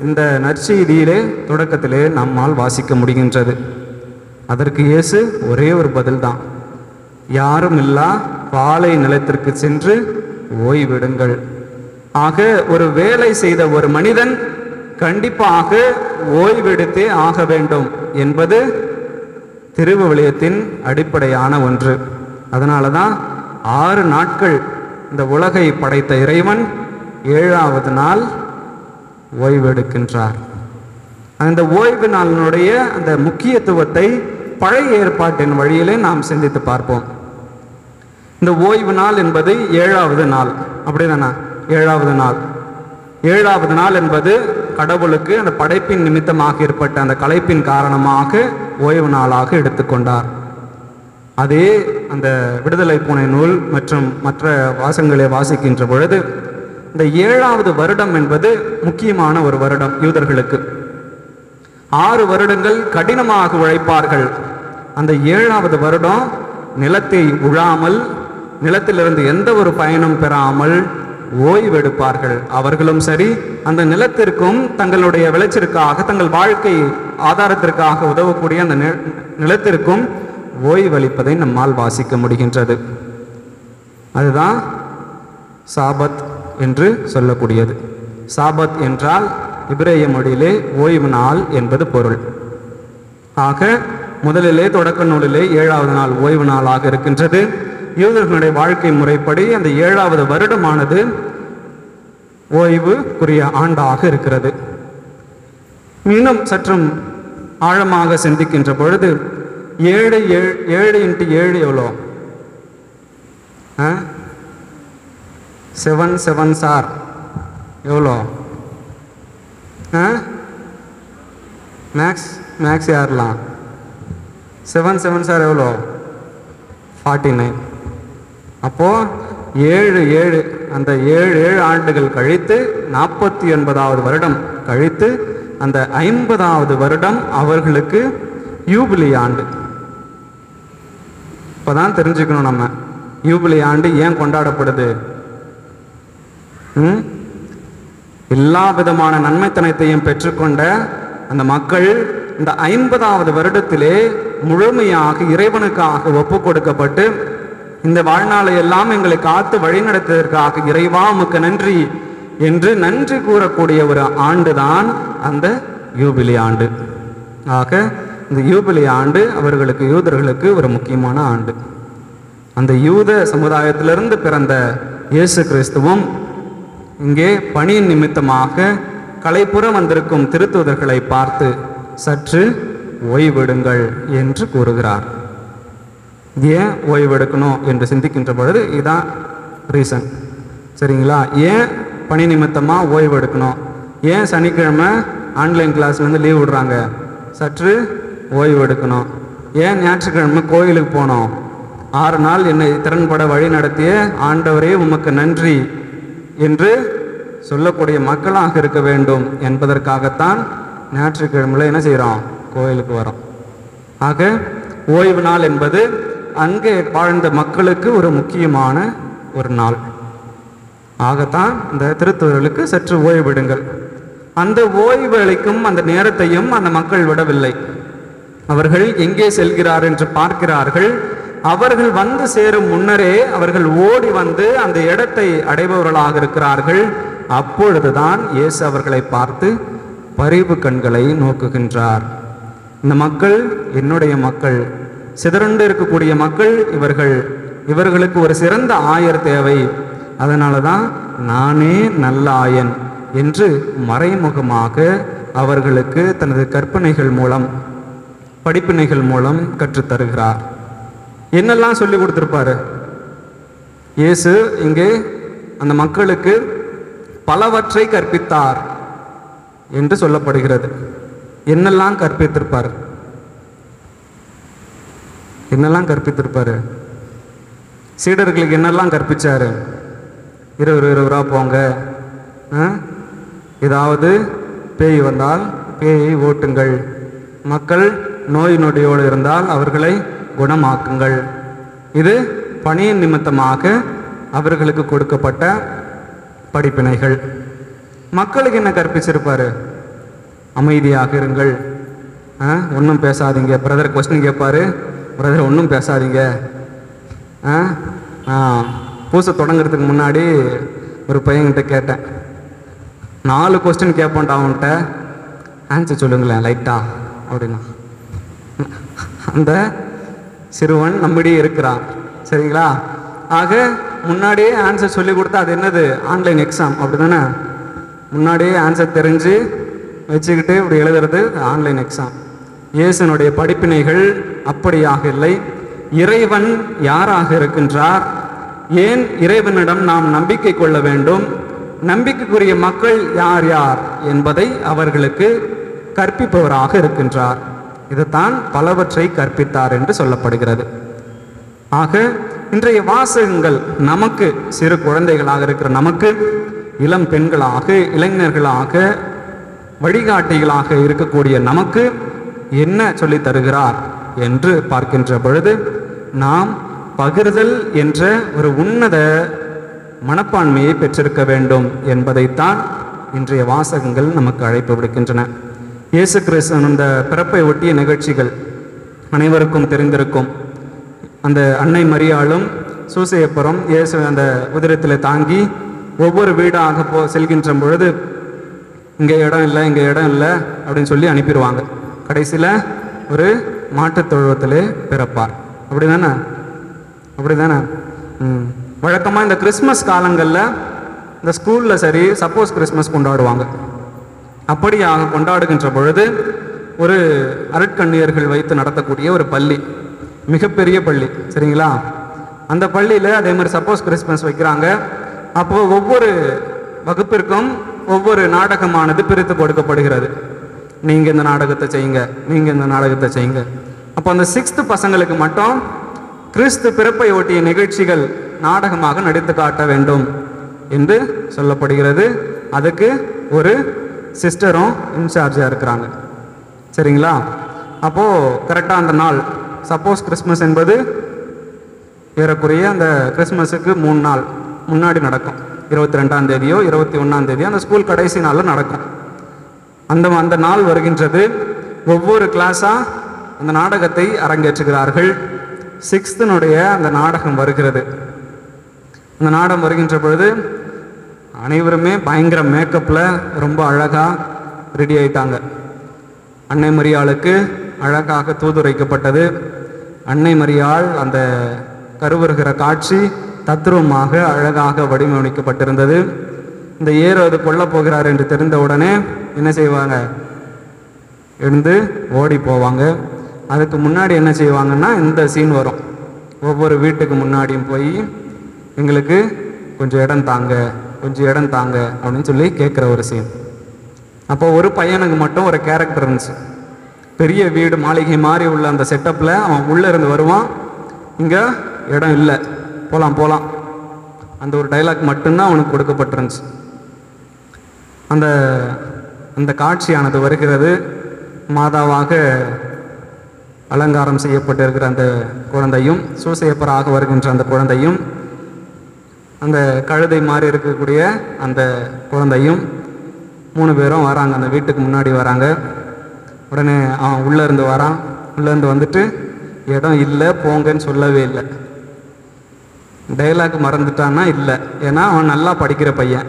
இந்த நற்செய்தியிலே தொடக்கத்திலே நம்மால் வாசிக்க முடிகின்றது. அதற்கு இயேசு ஒரே ஒரு பதில்தான், யாரும் இல்லா பாலை நிலத்திற்கு சென்று ஓய்விடுங்கள். ஆக ஒரு வேலை செய்த ஒரு மனிதன் கண்டிப்பாக ஓய்வெடுத்தே ஆக வேண்டும் என்பது திருவிவிலியத்தின் அடிப்படையான ஒன்று. அதனால தான் 6 நாட்கள் இந்த உலகை படைத்த இறைவன் 7ஆவது நாள் ஓய்வெடுக்கின்றார். அந்த ஓய்வு நாளினுடைய அந்த முக்கியத்துவத்தை பழைய ஏற்பாட்டின் வழியிலே நாம் சிந்தித்து பார்ப்போம். இந்த ஓய்வு நாள் என்பது 7ஆவது நாள், அப்படிதானா? 7ஆவது நாள். 7ஆவது நாள் என்பது கடவுளுக்கு அந்த படைப்பின் நிமித்தமாக ஏற்பட்ட அந்த களைப்பின் காரணமாக ஓய்வு நாளாக எடுத்துக்கொண்டார். அதே அந்த விடுதலை பூனை நூல் மற்றும் மற்ற வாசகங்களை வாசிக்கின்ற பொழுது இந்த 7ஆவது வருடம் என்பது முக்கியமான ஒரு வருடம் யூதர்களுக்கு. 6 வருடங்கள் கடினமாக உழைப்பார்கள். அந்த 7ஆவது வருடம் நிலத்தை உழாமல், நிலத்திலிருந்து எந்த ஒரு பயனும் பெறாமல் ஓய்வெடுப்பார்கள். அவர்களும் சரி, அந்த நிலத்திற்கும் தங்களுடைய விளைச்சலுக்காக, தங்கள் வாழ்க்கை ஆதாரத்திற்காக உதவக்கூடிய அந்த நிலத்திற்கும் ஓய்வளிப்பதை நம்மால் வாசிக்க முடிகின்றது. அதுதான் சாபத் என்று சொல்லக்கூடியது. சாபத் என்றால் இப்ரேய மொழியிலே ஓய்வு நாள் என்பது பொருள். ஆக முதலிலே தொடக்க நூலிலே 7ஆவது நாள் ஓய்வு நாளாக இருக்கின்றது. யூதர்களுடைய வாழ்க்கை முறைப்படி அந்த 7ஆவது வருடமானது ஓய்வுக்குரிய ஆண்டாக இருக்கிறது. இன்னும் சற்றும் ஆழமாக சிந்திக்கின்ற பொழுது 7 × 7 எவ்வளோ? 7 7s எவ்வளோ? மேக்ஸ் யாரெல்லாம் 7 7s எவ்வளோ? 49. அப்போது 7 அந்த 7 ஆண்டுகள் கழித்து 49வது வருடம் கழித்து அந்த 50வது வருடம் அவர்களுக்கு யூபிலி ஆண்டு. இப்போதான் தெரிஞ்சுக்கணும் நம்ம யூபிலி ஆண்டு ஏன் கொண்டாடப்படுது. எல்லா விதமான நன்மைத்தனத்தையும் பெற்றுக்கொண்ட அந்த மக்கள் இந்த 50வது வருடத்திலே முழுமையாக இறைவனுக்காக ஒப்பு கொடுக்கப்பட்டு, இந்த வாழ்நாளை எல்லாம் எங்களை காத்து வழிநடத்துவதற்காக இறைவா உமக்கு நன்றி என்று நன்றி கூறக்கூடிய ஒரு ஆண்டு தான் அந்த யூபிலி ஆண்டு. ஆக இந்த யூபிலி ஆண்டு அவர்களுக்கு, யூதர்களுக்கு ஒரு முக்கியமான ஆண்டு. அந்த யூத சமுதாயத்திலிருந்து பிறந்த இயேசு கிறிஸ்துவும் இங்கே பணியின் நிமித்தமாக களைப்புறம் வந்திருக்கும் திருத்தூதர்களை பார்த்து சற்று ஓய்வெடுங்கள் என்று கூறுகிறார். ஏன் ஓய்வெடுக்கணும் என்று சிந்திக்கின்ற பொழுது இதுதான் ரீசன். சரிங்களா? ஏன் பணி நிமித்தமாக ஓய்வெடுக்கணும்? ஏன் சனிக்கிழமை ஆன்லைன் கிளாஸ்லேருந்து லீவ் விடுறாங்க? சற்று ஓய்வெடுக்கணும். ஏன் ஞாயிற்றுக்கிழமை கோயிலுக்கு போனோம்? 6 நாள் என்னை திறன்பட வழி நடத்திய ஆண்டவரே உமக்கு நன்றி என்று சொல்லக்கூடிய மக்களாக இருக்க வேண்டும் என்பதற்காகத்தான் ஞாயிற்றுக்கிழமையில் என்ன செய்கிறோம்? கோயிலுக்கு வரோம். ஆக ஓய்வு நாள் என்பது அங்கே வாழ்ந்த மக்களுக்கு ஒரு முக்கியமான ஒரு நாள். ஆகத்தான் இந்த திருத்தூதர்களுக்கு சற்று ஓய்விடுங்கள். அந்த ஓய்வு அளிக்கும் அந்த நேரத்தையும் அந்த மக்கள் விடவில்லை. அவர்கள் எங்கே செல்கிறார் என்று பார்க்கிறார்கள். அவர்கள் வந்து சேரும் முன்னரே அவர்கள் ஓடி வந்து அந்த இடத்தை அடைபவர்களாக இருக்கிறார்கள். அப்பொழுதுதான் இயேசு அவர்களை பார்த்து பரிவு கண்களை நோக்குகின்றார். இந்த மக்கள் என்னுடைய மக்கள், சிதறண்டு இருக்கக்கூடிய மக்கள் இவர்களுக்கு ஒரு சிறந்த ஆயர் தேவை. அதனால தான் நானே நல்ல ஆயன் என்று மறைமுகமாக அவர்களுக்கு தனது கற்பனைகள் மூலம், படிப்பினைகள் மூலம் கற்றுத்தருகிறார். என்னெல்லாம் சொல்லி கொடுத்துருப்பாரு இயேசு? இங்கே அந்த மக்களுக்கு பலவற்றை கற்பித்தார் என்று சொல்லப்படுகிறது. என்னெல்லாம் கற்பித்திருப்பார்? என்னெல்லாம் கற்பித்திருப்பாரு? சீடர்களுக்கு என்னெல்லாம் கற்பிச்சாரு? 20 ரூபா போங்க, ஏதாவது பேய் வந்தால் பேயை ஓட்டுங்கள், மக்கள் நோய் நொடியோடு இருந்தால் அவர்களை குணமாக்குங்கள். இது பணியின் நிமித்தமாக அவர்களுக்கு கொடுக்கப்பட்ட படிப்பினைகள். மக்களுக்கு என்ன கற்பிச்சிருப்பாரு? அமைதியாக இருங்கள், ஒன்றும் பேசாதீங்க. பிரதர் கொஸ்டின் கேட்பாரு, பிரதர் ஒன்றும் பேசாதீங்க. பூசை தொடங்குறதுக்கு முன்னாடி ஒரு பையன்கிட்ட கேட்டேன், 4 கொஸ்டின் கேட்போன்டா அவன்கிட்ட, ஆன்சர் சொல்லுங்களேன் லைட்டா அப்படின்னா. அந்த சிறுவன் நம்மிடையே இருக்கிறான், சரிங்களா? ஆக முன்னாடியே ஆன்சர் சொல்லி கொடுத்தா அது என்னது? ஆன்லைன் எக்ஸாம், அப்படி தானே? முன்னாடியே ஆன்சர் தெரிஞ்சு வச்சுக்கிட்டு இப்படி எழுதுறது ஆன்லைன் எக்ஸாம். இயேசுனுடைய படிப்பினைகள் அப்படியாக இல்லை. இறைவன் யாராக இருக்கின்றார், ஏன் இறைவனிடம் நாம் நம்பிக்கை கொள்ள வேண்டும், நம்பிக்கைக்குரிய மக்கள் யார் யார் என்பதை அவர்களுக்கு கற்பிப்பவராக இருக்கின்றார். இதைத்தான் பலவற்றை கற்பித்தார் என்று சொல்லப்படுகிறது. ஆக இன்றைய வாசகங்கள் நமக்கு, சிறு குழந்தைகளாக இருக்கிற நமக்கு, இளம் பெண்களாக, இளைஞர்களாக, வழிகாட்டிகளாக இருக்கக்கூடிய நமக்கு என்ன சொல்லி தருகிறார் என்று பார்க்கின்ற பொழுது, நாம் பகிர்தல் என்ற ஒரு உன்னத மனப்பான்மையை பெற்றிருக்க வேண்டும் என்பதைத்தான் இன்றைய வாசகங்கள் நமக்கு அழைப்பு விடுக்கின்றன. இயேசு கிறிஸ்து அந்த பிறப்பை ஒட்டிய நிகழ்ச்சிகள் அனைவருக்கும் தெரிந்திருக்கும். அந்த அன்னை மரியாளும் சூசையப்பரும் இயேசு அந்த உதிரத்தில் தாங்கி ஒவ்வொரு வீடாக செல்கின்ற பொழுது, இங்கே இடம் இல்லை, இங்கே இடம் இல்லை அப்படின்னு சொல்லி அனுப்பிடுவாங்க. கடைசியில் ஒரு மாட்டுத் தொழுவத்திலே பிறப்பார். அப்படி தானே? அப்படி தானே? வழக்கமாக இந்த கிறிஸ்மஸ் காலங்களில் இந்த ஸ்கூலில் சரி, சப்போஸ் கிறிஸ்மஸ் கொண்டாடுவாங்க. அப்படியாக கொண்டாடுகின்ற பொழுது ஒரு அருட்கண்ணியர்கள் வைத்து நடத்தக்கூடிய ஒரு பள்ளி, மிகப்பெரிய பள்ளி, சரிங்களா? அந்த பள்ளியில் அதே மாதிரி சப்போஸ் கிறிஸ்மஸ் வைக்கிறாங்க. அப்போது ஒவ்வொரு வகுப்பிற்கும் ஒவ்வொரு நாடகமானது பிரித்து கொடுக்கப்படுகிறது. நீங்கள் இந்த நாடகத்தை செய்யுங்க, நீங்கள் இந்த நாடகத்தை செய்யுங்க. அப்போ அந்த 6th பசங்களுக்கு மட்டும் கிறிஸ்து பிறப்பை ஒட்டிய நிகழ்ச்சிகள் நாடகமாக நடித்து காட்ட வேண்டும் என்று சொல்லப்படுகிறது. அதுக்கு ஒரு சிஸ்டரும் இன்சார்ஜாக இருக்கிறாங்க, சரிங்களா? அப்போது கரெக்டாக அந்த நாள், சப்போஸ் கிறிஸ்மஸ் என்பது ஏறக்குறைய அந்த கிறிஸ்மஸுக்கு 3 நாள் முன்னாடி நடக்கும். 22ஆம் தேதியோ 21ஆம் தேதியோ அந்த ஸ்கூல் கடைசி நாளில் நடக்கும். அந்த நாள் வருகின்றது. ஒவ்வொரு கிளாஸாக அந்த நாடகத்தை அரங்கேற்றுகிறார்கள். 6th அந்த நாடகம் வருகிறது. அந்த நாடகம் வருகின்ற பொழுது அனைவருமே பயங்கர மேக்கப்பில் ரொம்ப அழகாக ரெடி ஆயிட்டாங்க. அன்னை மரியாளுக்கு அழகாக தூதுரைக்கப்பட்டது. அன்னை மரியாள் அந்த கருவருகிற காட்சி தத்ரூபமாக அழகாக வடிவமைக்கப்பட்டிருந்தது. இந்த ஏரோது கொல்ல போகிறார் என்று தெரிந்த உடனே என்ன செய்வாங்க? எழுந்து ஓடி போவாங்க. அதுக்கு முன்னாடி என்ன செய்வாங்கன்னா, இந்த சீன் வரும். ஒவ்வொரு வீட்டுக்கு முன்னாடியும் போய் எங்களுக்கு கொஞ்சம் இடம் தாங்க, கொஞ்சம் இடம் தாங்க அப்படின்னு சொல்லி கேட்குற ஒரு சீன். அப்போ ஒரு பையனுக்கு மட்டும் ஒரு கேரக்டர் இருந்துச்சு. பெரிய வீடு, மாளிகை மாதிரி உள்ள அந்த செட்டப்பில் அவன் உள்ளே இருந்து வருவான். இங்கே இடம் இல்லை, போகலாம் போகலாம், அந்த ஒரு டைலாக் மட்டும்தான் அவனுக்கு கொடுக்கப்பட்டிருந்துச்சு. அந்த காட்சியானது வருகிறது. மாதாவாக அலங்காரம் செய்யப்பட்டிருக்கிற அந்த குழந்தையும், சூசையப்பராக வருகின்ற அந்த குழந்தையும், அந்த கழுதை மாதிரி இருக்கக்கூடிய அந்த குழந்தையும் 3 பேரும் வராங்க. அந்த வீட்டுக்கு முன்னாடி வராங்க. உடனே அவன் உள்ளேருந்து வரான். உள்ளேருந்து வந்துட்டு இடம் இல்லை போங்கன்னு சொல்லவே இல்லை. டைலாக் மறந்துட்டான்னா இல்லை, ஏன்னா அவன் நல்லா படிக்கிற பையன்.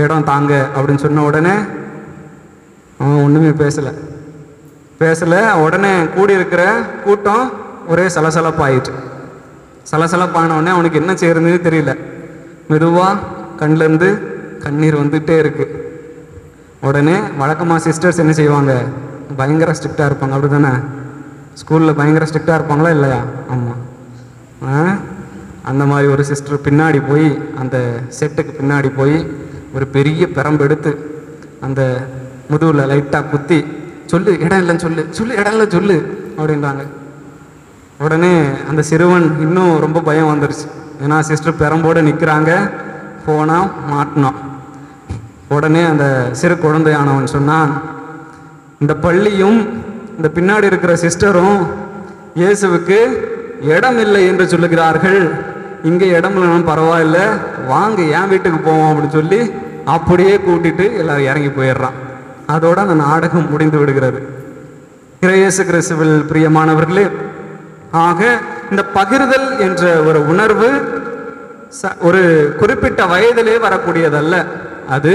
இடம் தாங்க அப்படின்னு சொன்ன உடனே அவன் ஒன்றுமே பேசலை. உடனே கூடியிருக்கிற கூட்டம் ஒரே சலசலப்பாயிட்டு. சலசலப்பான உடனே அவனுக்கு என்ன செய்யறதுன்னு தெரியல. மெதுவாக கண்ணிலேருந்து கண்ணீர் வந்துகிட்டே இருக்கு. உடனே வழக்கமாக சிஸ்டர்ஸ் என்ன செய்வாங்க? பயங்கர ஸ்ட்ரிக்டாக இருப்பாங்க, அப்படி தானே? ஸ்கூலில் பயங்கர ஸ்ட்ரிக்டாக இருப்பாங்களா இல்லையா? ஆமாம். அந்த மாதிரி ஒரு சிஸ்டர் பின்னாடி போய், அந்த செட்டுக்கு பின்னாடி போய் ஒரு பெரிய பெரம்பெடுத்து அந்த முதுகில் லைட்டாக குத்தி, சொல்லு இடம் இல்லைன்னு சொல்லு இடம் இல்லை சொல்லு அப்படின்றாங்க. உடனே அந்த சிறுவன் இன்னும் ரொம்ப பயம் வந்துருச்சு. ஏன்னா சிஸ்டர் பெரம்போடு நிற்கிறாங்க, போனால் மாட்டினோம். உடனே அந்த சிறு குழந்தையானவன் சொன்னான், இந்த பள்ளியும் இந்த பின்னாடி இருக்கிற சிஸ்டரும் இயேசுவுக்கு இடம் இல்லை என்று சொல்லுகிறார்கள். இங்கே இடம் இல்லைனாலும் பரவாயில்ல, வாங்க என் வீட்டுக்கு போவோம் அப்படின்னு சொல்லி அப்படியே கூட்டிட்டு எல்லாரும் இறங்கி போயிடுறான். அதோட அந்த நாடகம் முடிந்து விடுகிறது. இயேசு கிறிஸ்துவில் பிரியமானவர்களே, ஆக இந்த பகிர்தல் என்ற ஒரு உணர்வு ஒரு குறிப்பிட்ட வயதிலே வரக்கூடியதல்ல, அது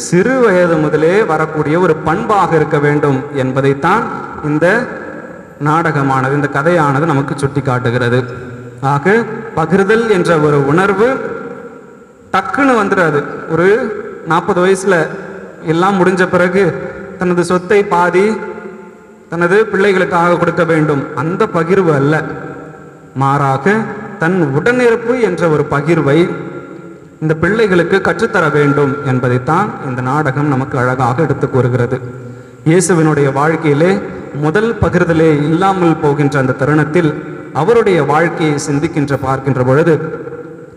சிறு வயது முதலே வரக்கூடிய ஒரு பண்பாக இருக்க வேண்டும் என்பதைத்தான் இந்த நாடகமானது, இந்த கதையானது நமக்கு சுட்டி காட்டுகிறது. ஆக பகிர்தல் என்ற ஒரு உணர்வு டக்குன்னு வந்துடாது. ஒரு 40 வயசுல எல்லாம் முடிஞ்ச பிறகு தனது சொத்தை பாதி தனது பிள்ளைகளுக்காக கொடுக்க வேண்டும், அந்த பகிர்வு அல்ல. மாறாக தன் உடனிருப்பு என்ற ஒரு பகிர்வை இந்த பிள்ளைகளுக்கு கற்றுத்தர வேண்டும் என்பதைத்தான் இந்த நாடகம் நமக்கு அழகாக எடுத்து கூறுகிறது. இயேசுவினுடைய வாழ்க்கையிலே முதல் பகிர்தலே இல்லாமல் போகின்ற அந்த தருணத்தில் அவருடைய வாழ்க்கையை சிந்திக்கின்ற பார்க்கின்ற பொழுது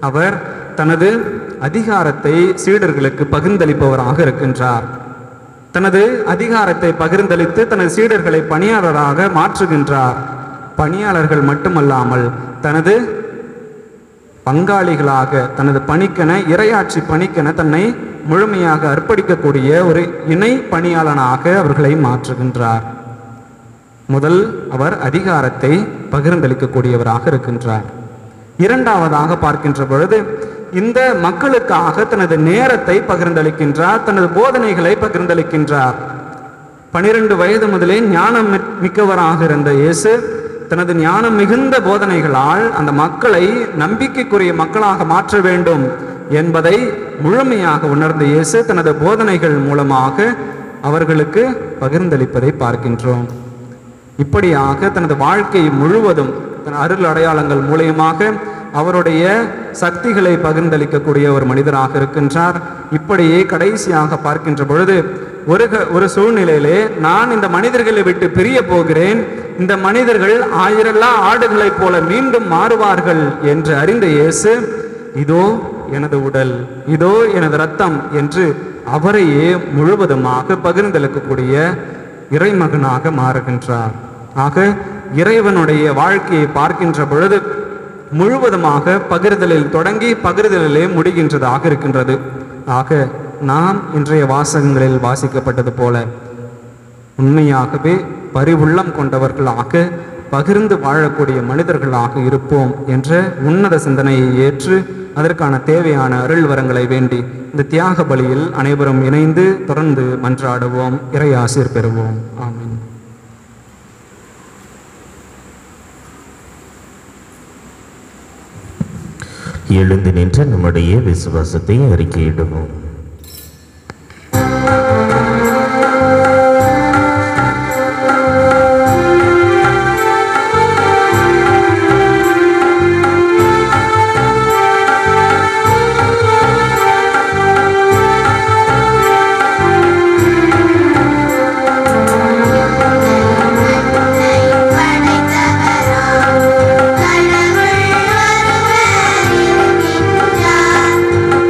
அவர் தனது அதிகாரத்தை சீடர்களுக்கு பகிர்ந்தளிப்பவராக இருக்கின்றார். தனது அதிகாரத்தை பகிர்ந்தளித்து தனது சீடர்களை பணியாளராக மாற்றுகின்றார். பணியாளர்கள் மட்டுமல்லாமல் தனது பங்காளிகளாக, தனது பணிக்கென, இறையாட்சி பணிக்கென தன்னை முழுமையாக அர்ப்பணிக்கக்கூடிய ஒரு இணை பணியாளனாக அவர்களை மாற்றுகின்றார். முதல் அவர் அதிகாரத்தை பகிர்ந்தளிக்கக்கூடியவராக இருக்கின்றார். இரண்டாவதாக பார்க்கின்ற பொழுது இந்த மக்களுக்காக தனது நேரத்தை பகிர்ந்தளிக்கின்றார், தனது போதனைகளை பகிர்ந்தளிக்கின்றார். 12 வயது முதலே ஞானம் மிக்கவராக இருந்த இயேசு தனது ஞானம் மிகுந்த போதனைகளால் அந்த மக்களை நம்பிக்கைக்குரிய மக்களாக மாற்ற வேண்டும் என்பதை முழுமையாக உணர்ந்த இயேசு தனது போதனைகள் மூலமாக அவர்களுக்கு பகிர்ந்தளிப்பதை பார்க்கின்றோம். இப்படியாக தனது வாழ்க்கை முழுவதும் தன் அருள் அடையாளங்கள் மூலயமாக அவருடைய சக்திகளை பகிர்ந்தளிக்கக்கூடிய ஒரு மனிதராக இருக்கின்றார். இப்படியே கடைசியாக பார்க்கின்ற பொழுது ஒரு சூழ்நிலையிலே நான் இந்த மனிதர்களை விட்டு பிரிய போகிறேன், இந்த மனிதர்கள் 1000 ஆடுகளைப் போல மீண்டும் மாறுவார்கள் என்று அறிந்த இயேசு, இதோ எனது உடல், இதோ எனது இரத்தம் என்று அவரையே முழுவதுமாக பகிர்ந்தளிக்கக்கூடிய இறைமகனாக மாறுகின்றார். ஆக இறைவனுடைய வாழ்க்கையை பார்க்கின்ற பொழுது முழுவதுமாக பகிர்தலில் தொடங்கி பகிர்தலிலே முடிகின்றதாக இருக்கின்றது. ஆக நாம் இன்றைய வாசகங்களில் வாசிக்கப்பட்டது போல உண்மையாகவே பரிவுள்ளம் கொண்டவர்களாக பகிர்ந்து வாழக்கூடிய மனிதர்களாக இருப்போம் என்ற உன்னத சிந்தனையை ஏற்று அதற்கான தேவையான அருள் வரங்களை வேண்டி இந்த தியாக பலியில் அனைவரும் இணைந்து தொடர்ந்து மன்றாடுவோம், இறை ஆசீர் பெறுவோம். ஆமென். எழுந்து நின்ற நம்முடைய விசுவாசத்தை அறிக்கையிடுவோம்.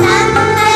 தந்தை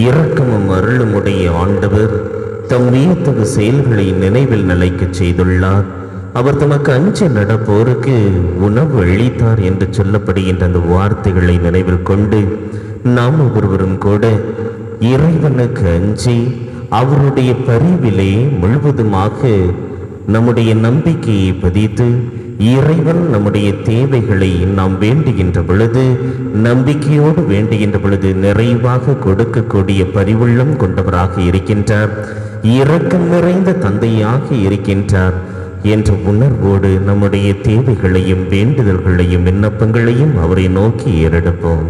இரக்கமும் அருளுமுடைய ஆண்டவர் தம் வியத்தகு செயல்களை நினைவில் நிலைக்கச் செய்துள்ளார். அவர் தமக்கு அஞ்ச நடப்போருக்கு உணவு அளித்தார் என்று சொல்லப்படுகின்ற அந்த வார்த்தைகளை நினைவில் கொண்டு நாம் ஒவ்வொருவரும் கூட இறைவனுக்கு அஞ்சி அவருடைய பரிவிலே முழுவதுமாக நம்முடைய நம்பிக்கையை பதித்து இறைவன் நம்முடைய தேவைகளை நாம் வேண்டுகின்ற பொழுது, நம்பிக்கையோடு வேண்டுகின்ற பொழுது நிறைவாக கொடுக்கக்கூடிய பரிவுள்ளம் கொண்டவராக இருக்கின்றார், இரக்கம் நிறைந்த தந்தையாக இருக்கின்றார் என்ற உணர்வோடு நம்முடைய தேவைகளையும் வேண்டுதல்களையும் விண்ணப்பங்களையும் அவரை நோக்கி ஏறெடுப்போம்.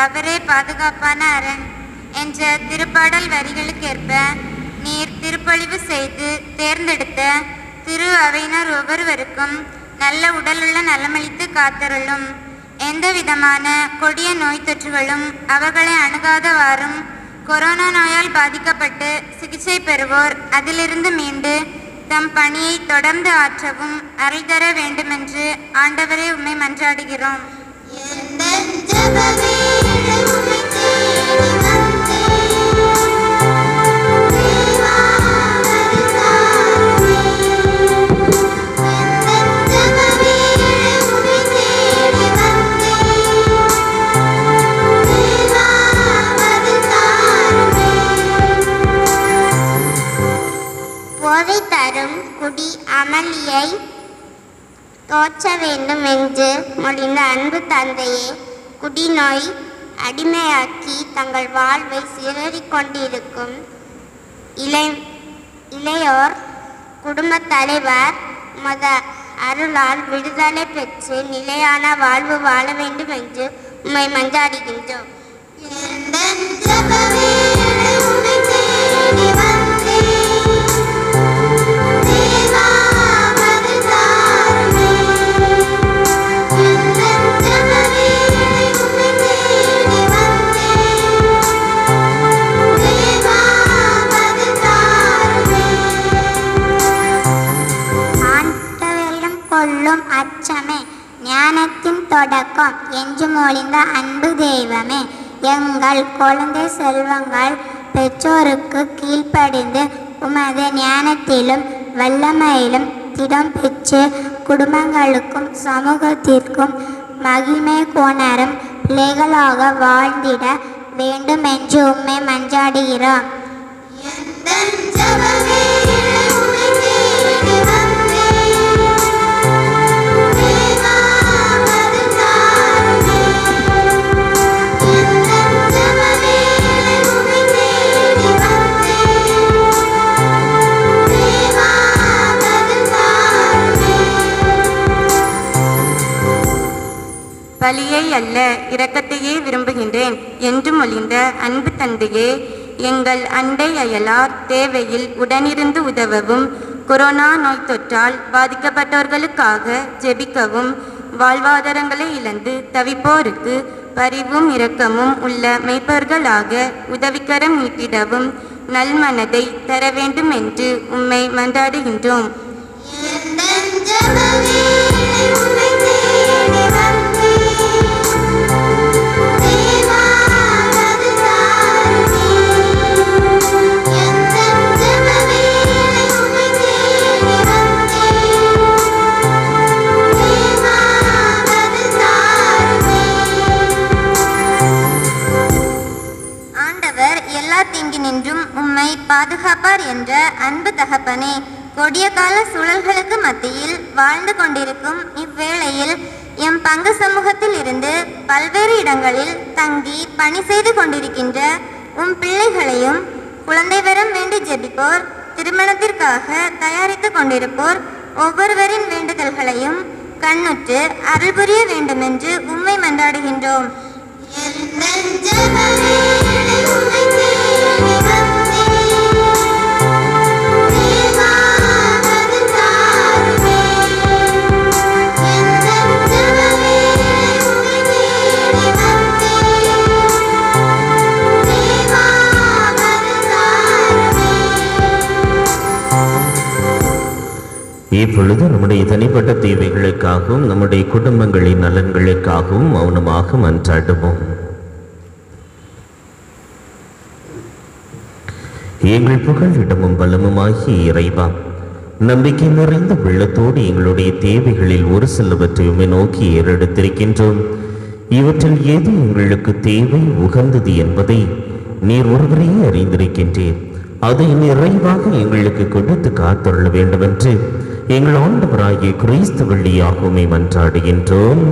அவரே பாதுகாப்பான அரண் என்ற திருப்பாடல் வரிகளுக்கேற்ப நீர் திருப்பொழிவு செய்து தேர்ந்தெடுத்த திரு அவையினர் ஒவ்வொருவருக்கும் நல்ல உடலுள்ள நலமளித்து காத்தருளும். எந்த விதமான கொடிய நோய் தொற்றுகளும் அவர்களை அணுகாதவாறும், கொரோனா நோயால் பாதிக்கப்பட்டு சிகிச்சை பெறுவோர் அதிலிருந்து மீண்டு தம் பணியை தொடர்ந்து ஆற்றவும் அருள் தர வேண்டுமென்று ஆண்டவரே உம்மை மன்றாடுகிறோம். போதை தரும் குடி அமளியை தோற்ற வேண்டும் என்று மொழிந்த அன்பு தந்தையே, குடிநோய் அடிமையாக்கி தங்கள் வாழ்வை சீரறிக் கொண்டிருக்கும் இளையோர் குடும்ப தலைவர் அருளால் விடுதலை பெற்று நிலையான வாழ்வு வாழ வேண்டும் என்று உம்மை மன்றாடுகின்றோம். கொள்ளும் அச்சமே ஞானத்தின் தொடக்கம் என்று மொழிந்த அன்பு தெய்வமே, எங்கள் குழந்தை செல்வங்கள் பெற்றோருக்கு கீழ்ப்படிந்து உமது ஞானத்திலும் வல்லமையிலும் திடம் பெற்று குடும்பங்களுக்கும் சமூகத்திற்கும் மகிமை கொணரும் பிள்ளைகளாக வாழ்ந்திட வேண்டும் என்று உம்மை மன்றாடுகிறோம். பலியை அல்ல இரக்கத்தையே விரும்புகின்றேன் என்று மொழிந்த அன்பு தந்தையே, எங்கள் அண்டை அயலார் தேவையில் உடனிருந்து உதவவும், கொரோனா நோய் தொற்றால் பாதிக்கப்பட்டவர்களுக்காக ஜெபிக்கவும், வாழ்வாதாரங்களை இழந்து தவிப்போருக்கு பரிவும் இரக்கமும் உள்ள மெய்ப்பர்களாக உதவிக்கரம் நீட்டிடவும் நல்மனதை தர வேண்டும் என்று உம்மை மன்றாடுகின்றோம். தீங்கினின்றும் உம்மை பாதுகாப்பார் என்ற அன்பு தகப்பனே, கொடிய கால சூழல்களுக்கு மத்தியில் வாழ்ந்து கொண்டிருக்கும் இவ்வேளையில் எம் பங்கு சமூகத்தில் இருந்து பல்வேறு இடங்களில் தங்கி பணி செய்து கொண்டிருக்கின்ற உம் பிள்ளைகளையும் குழந்தை வரம் வேண்டி ஜெபிப்போர், திருமணத்திற்காக தயாரித்துக் கொண்டிருப்போர் ஒவ்வொருவரின் வேண்டுதல்களையும் கண்ணுற்று அருள் புரிய வேண்டுமென்று உம்மை மன்றாடுகின்றோம். இப்பொழுது நம்முடைய தனிப்பட்ட தேவைகளுக்காகவும் நம்முடைய குடும்பங்களின் நலன்களுக்காகவும் மௌனமாக மன்றாடுவோம். எங்கள் புகழிடமும் பலமுமாகிய இறைவா, நம்பிக்கை நிறைந்த உள்ளத்தோடு எங்களுடைய தேவைகளில் ஒரு சிலவற்றையுமே நோக்கி ஏறெடுத்திருக்கின்றோம். இவற்றில் எது எங்களுக்கு தேவை உகந்தது என்பதை நீர் ஒருவரையே அறிந்திருக்கின்றீர். அதை நிறைவாக எங்களுக்கு கொடுத்து காத்தருள வேண்டுமென்று எங்கள் ஆண்டவராகிய கிறிஸ்து வழியாக உம்மை மன்றாடுகின்றோம்.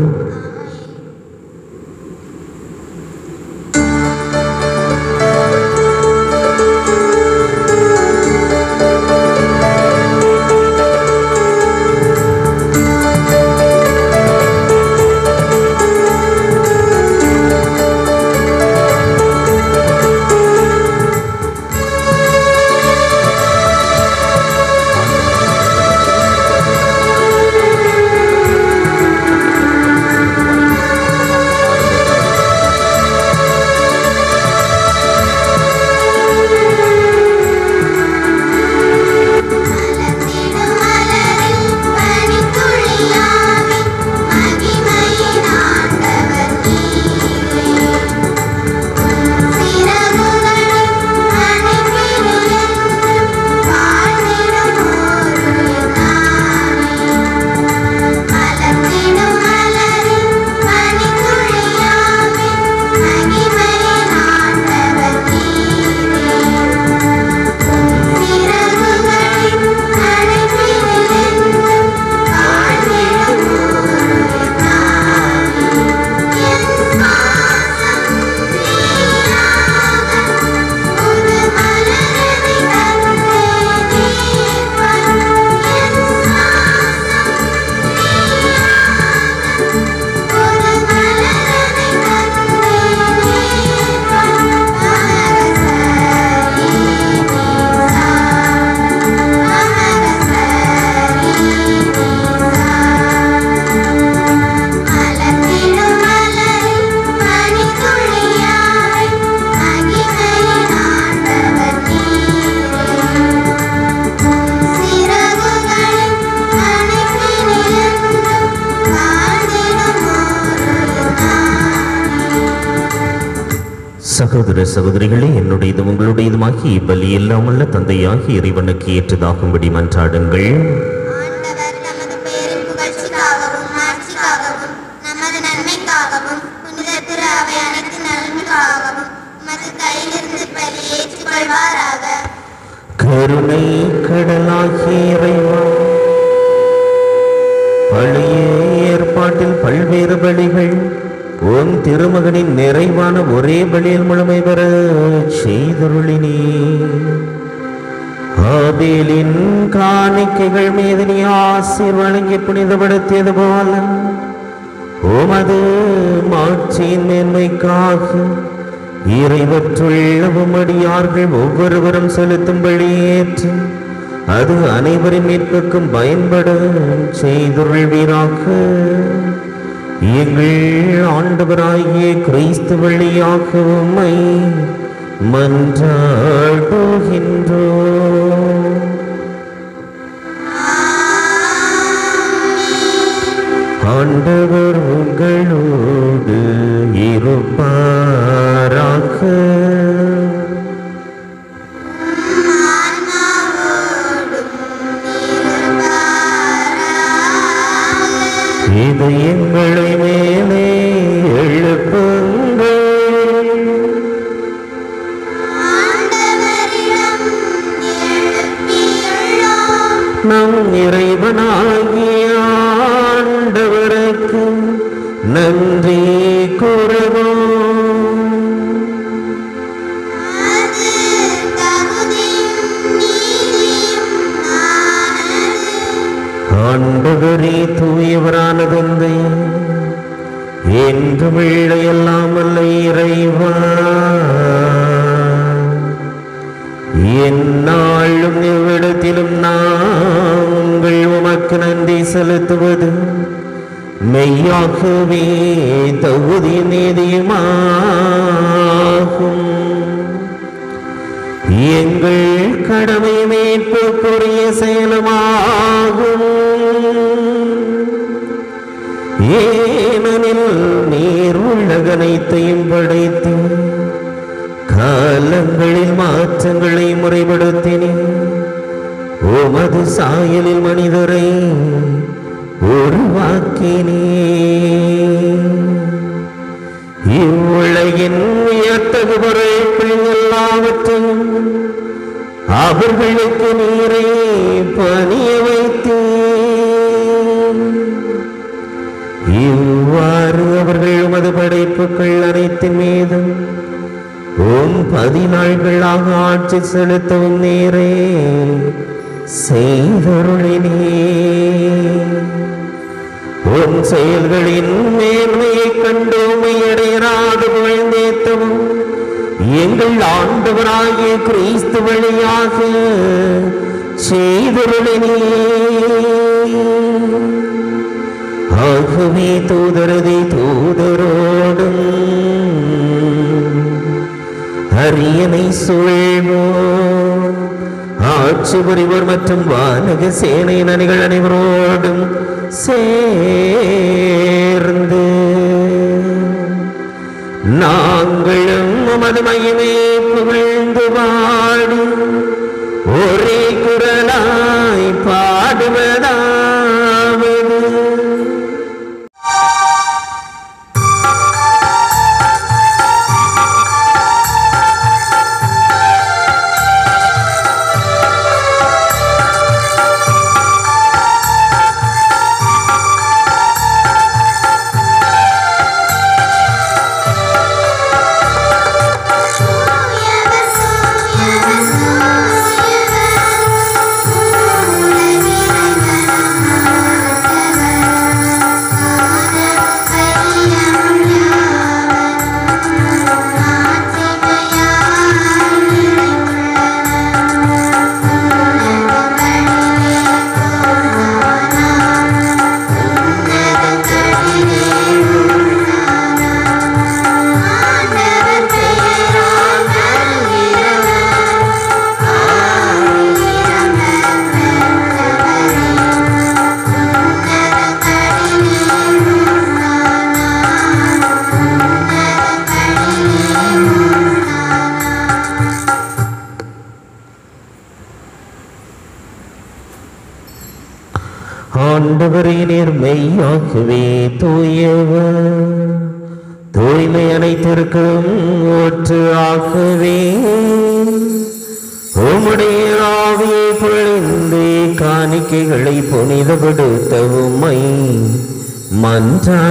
சகோதர சகோதரிகளே, என்னுடையதும் உங்களுடையதுமாகி இப்பலி எல்லாமல்ல தந்தையாகி இறைவனுக்கு ஏற்றதாகும்படி மன்றாடுங்கள். ஆண்டவர் தமது பெயரின் புகழ்ச்சிக்காகவும் மாட்சிக்காகவும் நமது நன்மைக்காகவும் புனித திரு அவை அனைத்து நலனுக்காகவும் உமது கையிலிருந்து பலி ஏற்றுக்கொள்வாராக. கருணை கடலாகிய இறைவா, பழைய ஏற்பாட்டில் பல்வேறு பலிகள் உன் திருமகனின் நிறைவான ஒரே பலியில் முழுமை பெற செய்தருளினே. ஆபேலின் காணிக்கைகள் மீது நீ ஆசீர் வழங்கி புனிதப்படுத்தியது போல உமது மாட்சியின் மேன்மைக்காக இறைவற்றுள்ள உம்மடியார்கள் ஒவ்வொருவரும் செலுத்தும் பலியேற்று அது அனைவரின் மீட்புக்கும் பயன்பட செய்தருள்வீராக. எங்கள் ஆண்டவராகிய கிறிஸ்து வழியாக உம்மை மன்றாடுகின்றோம். ஆண்டவர் உங்களோடு இருப்பாராக. இது எங்களை மேலே எழுப்புங்கள். நம் இறைவனாகிய ஆண்டவருக்கு நன்றி கூறுவோம். அது ஆண்டவரே தூயவரான தந்தை, என்று எல்லாம் அல்ல இறைவா, எந்நாளும் எவ்விடத்திலும் நாங்கள் உமக்கு நன்றி செலுத்துவது மெய்யாகவே தகுதி நீதியுமாகும். எங்கள் கடமை மீட்புக்குரிய செயலுமாகும். ஏனெனில் நீர் உலகனைத்தையும் படைத்து காலங்களில் மாற்றங்களை முறைப்படுத்தினீர். உமது சாயலில் மனிதரை உருவாக்கினீர். இவ்வுலகின் வியத்தகு பொருட்கள் எல்லாவற்றையும் அவர்களுக்கு நீரை பணிய வைத்தீர். இவ்வாறு அவர்கள் உமது படைப்புகள் அனைத்தின் மீதும் 10 நாள்களாக ஆட்சி செலுத்தவும் நீரே செய்தருளினீர். உன் செயல்களின் மேன்மையை கண்டு உம்மையடையராது புகழ்ந்தேத்தவும் எங்கள் ஆண்டவராகிய கிறிஸ்து வழியாக செய்தருளினீர். ஆகவே தூதரதை தூதரோடும் அரியணை சூழ்வோர் ஆட்சி புரிவோர் மற்றும் வானக சேனையின் அணிகள் அனைவரோடும் சேர்ந்து நாங்களும் உமது மகிமை புகழ்ந்து பாடி ஒரே குரலாய் பாடுவதாவது. ஆண்டவரே நீர் மெய்யாகவே தூயவர், தூய்மை அனைத்திற்கும் ஊற்று ஆகவே உம்முடைய ஆவியை பொழிந்து காணிக்கைகளை புனிதப்படுத்த உம்மை மன்றாடுகின்றோம்.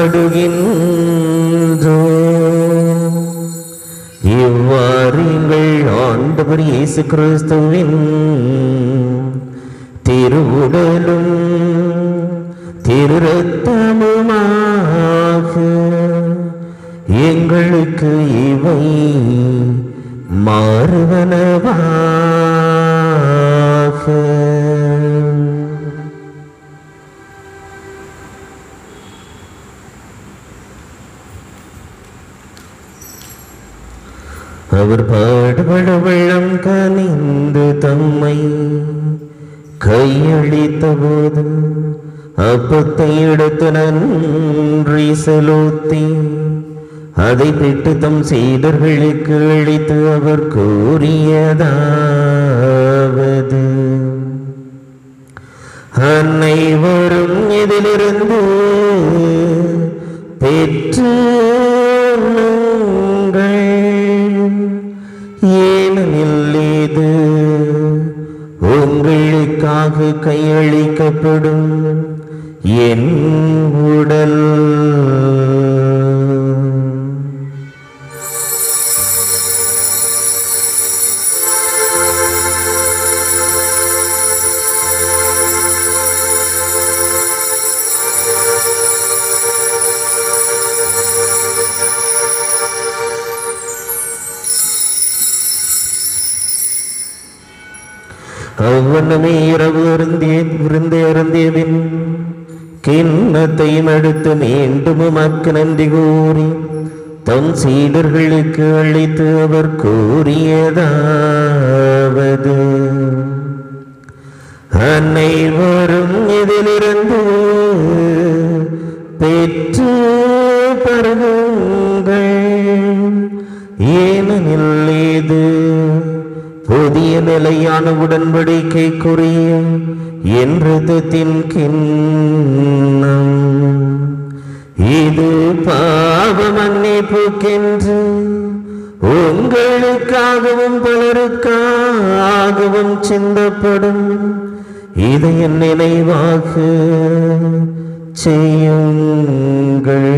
இவ்வாறு எங்கள் ஆண்டவர் இயேசு கிறிஸ்துவின் திருவுடலும் திரு இரத்தமுமாக எங்களுக்கு இவை மாறுவனவாக. அவர் பாடுபட வெள்ளம் கனிந்து தம்மை கையளித்த போது அப்பத்தை எடுத்து நன்றி செலுத்தி அதை பெற்று தம் சீடர்களுக்கு அளித்து அவர் கூறியதாவது: அனைவரும் இதிலிருந்து பெற்று ஏனெனில் இது உங்களுக்காக கையளிக்கப்படும் என் உடல். அவ்வண்ணமே இரவு விருந்தை அருந்தியபின் கிண்ணத்தையும் எடுத்து மீண்டும் உமக்கு நன்றி கூறி தம் சீடர்களுக்கு அளித்து அவர் கூறியதாவது, அனைவரும் இதிலிருந்து பெற்று பருகுங்கள், ஏனெனில் இது புதிய நிலையான உடன்படிக்கைக்குரிய என் இரத்தத்தின் கிண்ணம். இது பாவ மன்னிப்புக்கென்று உங்களுக்காகவும் பலருக்காகவும் சிந்தப்படும். இதை என் நினைவாக செய்யுங்கள்.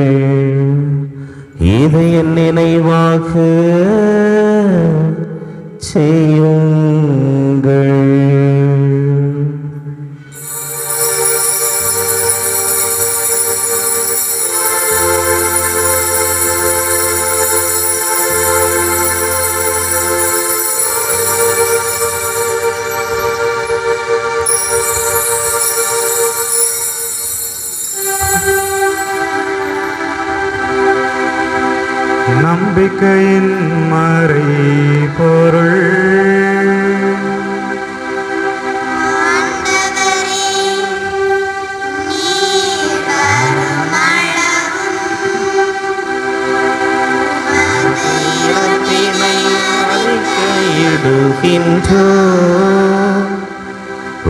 இதை என் நினைவாக செய்யுங்கள். நம்பிக்கையின் மறை பொருள்.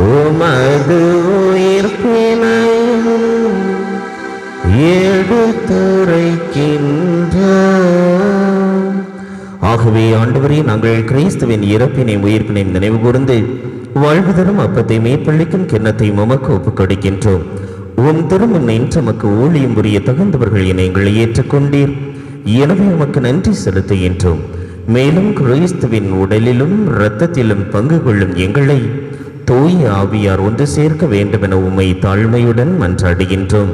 உமது உயிர்ப்பினையும் எடுத்துரைக்கின்றோம். ஆகவே ஆண்டவரே, நாங்கள் கிறிஸ்துவின் இறப்பினை உயிர்ப்பினை நினைவு கூர்ந்து வாழ்வு தரும் அப்பத்தை மேற்பள்ளிக்கும் கிண்ணத்தையும் உமக்கு ஒப்புக் கொடுக்கின்றோம். உம் திருமுன் நின்று உமக்கு ஊழியம் புரிய தகுந்தவர்கள் என எங்களை ஏற்றுக்கொண்டீர். எனவே உமக்கு நன்றி செலுத்துகின்றோம். மேலும் கிறிஸ்துவின் உடலிலும் இரத்தத்திலும் பங்கு கொள்ளும் எங்களை தூய ஆவியார் ஒன்று சேர்க்க வேண்டும் என உம்மை தாழ்மையுடன் மன்றாடுகின்றோம்.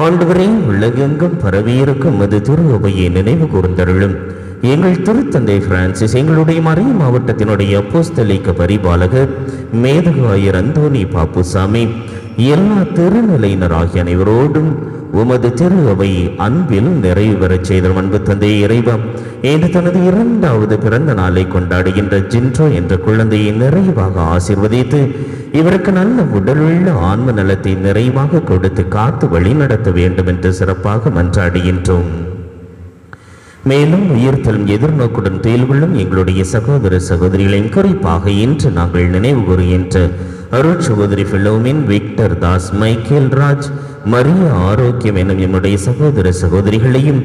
ஆண்டவரே, உலகெங்கும் பரவியிருக்கும் அது திரு அவையை நினைவு கூர்ந்தருளும். எங்கள் திருத்தந்தை பிரான்சிஸ், எங்களுடைய மறை மாவட்டத்தினுடைய அப்போஸ்தலிக்க பரிபாலகர் மேதகாயர் அந்தோனி பாப்புசாமி, எல்லா திருநிலையினர் ஆகிய அனைவரோடும் உமது திரு அவை அன்பில் நிறைவு பெறச் செய்த அன்பு தந்தை இறைவா, இன்று தனது 2வது பிறந்த நாளை கொண்டாடுகின்ற ஜின்ட்ரோ என்ற குழந்தையை நிறைவாக ஆசீர்வதித்து இவருக்கு நல்ல உடலுள்ள ஆன்ம நலத்தை நிறைவாக கொடுத்து காத்து வழி நடத்த வேண்டும் என்று சிறப்பாக மன்றாடுகின்றோம். மேலும் உயிர்த்தலும் எதிர்நோக்குடன் துயில் கொள்ளும் எங்களுடைய சகோதர சகோதரிகளையும் குறிப்பாக இன்று நாங்கள் நினைவு கூறுகின்ற அருள் சகோதரி பிலோமின், விக்டர் தாஸ், மைக்கேல் ராஜ், மரிய ஆரோக்கியம் எனும் என்னுடைய சகோதர சகோதரிகளையும்,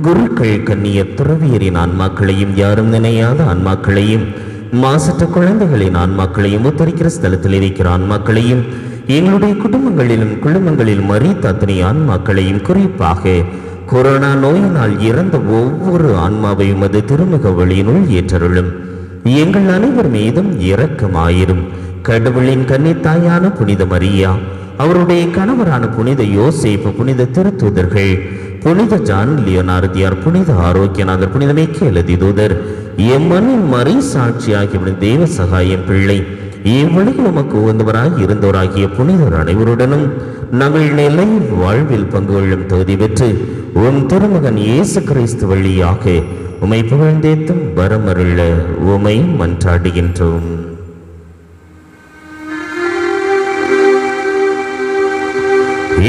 குருக்கள் கன்னியர் துறவியரின் ஆன்மாக்களையும், யாரும் நினையாத ஆன்மாக்களையும், மாசற்ற குழந்தைகளின் ஆன்மாக்களையும், உத்தரிக்கிற ஸ்தலத்தில் இருக்கிற ஆன்மாக்களையும், எங்களுடைய குடும்பங்களிலும் மரித்த அத்தனை ஆன்மாக்களையும், குறிப்பாக கொரோனா நோயினால் இறந்த ஒவ்வொரு ஆன்மாவையும் அது திருமுக வழியினுள் ஏற்றருளும். எங்கள் அனைவர் மீதும் இரக்கமாயிரும். கடவுளின் கன்னித்தாயான புனித மரியா, அவருடைய கணவரான புனித யோசேப்பு, புனித திருத்தூதர்கள், புனித ஜான் லியோனார்தியார், புனித ஆரோக்கியநாதர், புனித மிக்கேல் தூதர், எம்மனின் மறை சாட்சியாகிய தேவ சகாயம் பிள்ளை, இவ்வழியில் உமக்கு உகந்தவராய் இருந்தோராகிய புனிதர் அனைவருடனும் நாங்கள் நிலை வாழ்வில் பங்கு கொள்ளும் தகுதி பெற்று உம் திருமகன் இயேசு கிறிஸ்து வழியாக உமை புகழ்ந்தேத்தும் வரமருள உமை மன்றாடுகின்றோம்.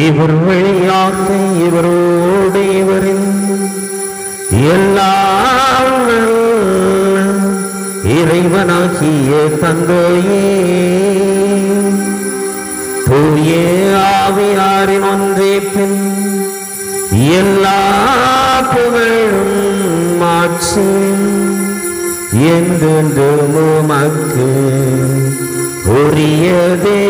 இவர் வழியாக இவரோடு இவரின் எல்லாம் இறைவனாகிய தந்தையே, தூய ஆவியாரின் ஒன்றே பின் எல்லா புகழும் மாற்றும் என்றென்றும் உமக்கு உரியதே.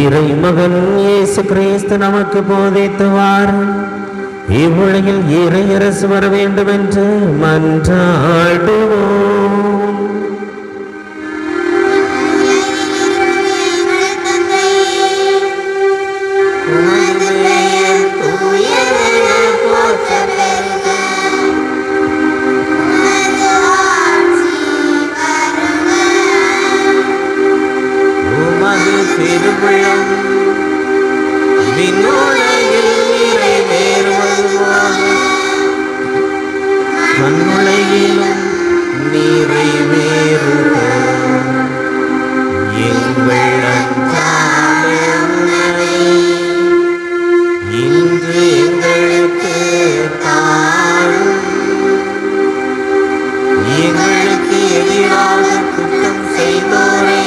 இறைமகன் இயேசு கிறிஸ்து நமக்கு போதித்தவார் இவ்வுலகில் இறையரசு வர வேண்டும் என்று மன்றாடுவோம். திருவிழம் விண்ணுலகில் நிறைவேறுவதுவாக மண்ணுலகிலும் நிறைவேறுக. எங்கள் அன்றாட உணவை இன்று எங்களுக்கு தாரும். எங்களுக்கு எதிராக குற்றம் செய்தோரை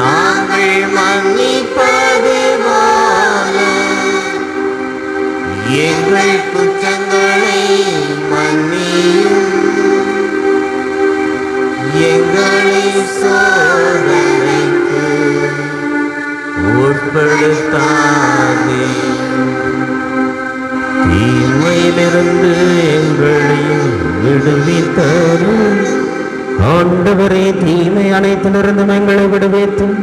நாங்கள் மன்னிப்பது போல எங்கள் குற்றங்களை மன்னியும். எங்களை சோதனைக்கு உட்படுத்தாதே, தீமையிலிருந்து எங்களையும் விடுவித்தரும். ஆண்டவரே, தீமை அனைத்திலிருந்தும் எங்களை விடுவித்தும்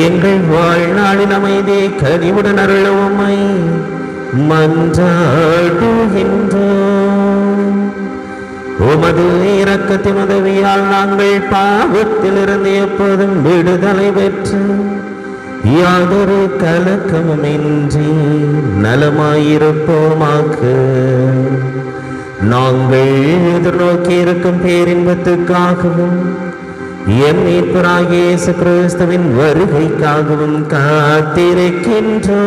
எங்கள் வாழ்நாளின் அமைதியை கனிவுடன் அருளவுமை மன்றாடுகின்றோம். உமது இரக்கத்தின் உதவியால் நாங்கள் பாவத்திலிருந்து எப்போதும் விடுதலை பெற்று யாதொரு கலக்கமுமின்றி நலமாயிருப்போமாக. நாங்கள் எதிர்நோக்கி இருக்கும் பேரின்பத்துக்காகவும் எம் மீட்பராகிய இயேசு கிறிஸ்துவின் வருகைக்காகவும் காத்திருக்கின்றோம்.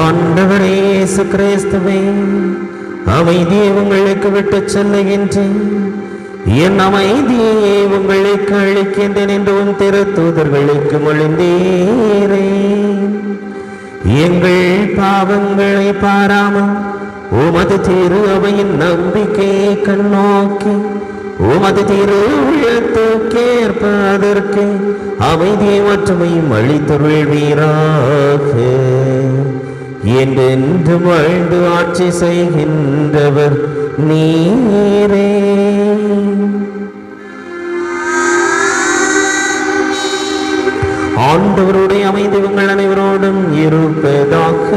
ஆண்டவரே இயேசு கிறிஸ்துவே, அமைதியை உங்களுக்கு விட்டுச் செல்லுகின்றேன், என் அமைதியை உங்களுக்கு அளிக்கின்றேன் என்று உன் திருத்தூதர்களுக்கு மொழிந்தீரே. எங்கள் பாவங்களை பாராமல் உமது திரு அவையின் நம்பிக்கையை கண்ணோக்கி உமது திரு உள்ளத்துக்கேற்பதற்கு அமைதியை ஒற்றுமையும் அளித்தருள்வீராக. என்றென்று வாழ்ந்து ஆட்சி செய்கின்றவர் நீரே. ஆண்டவருடைய அமைதி உங்கள் அனைவரோடும் இருப்பதாக.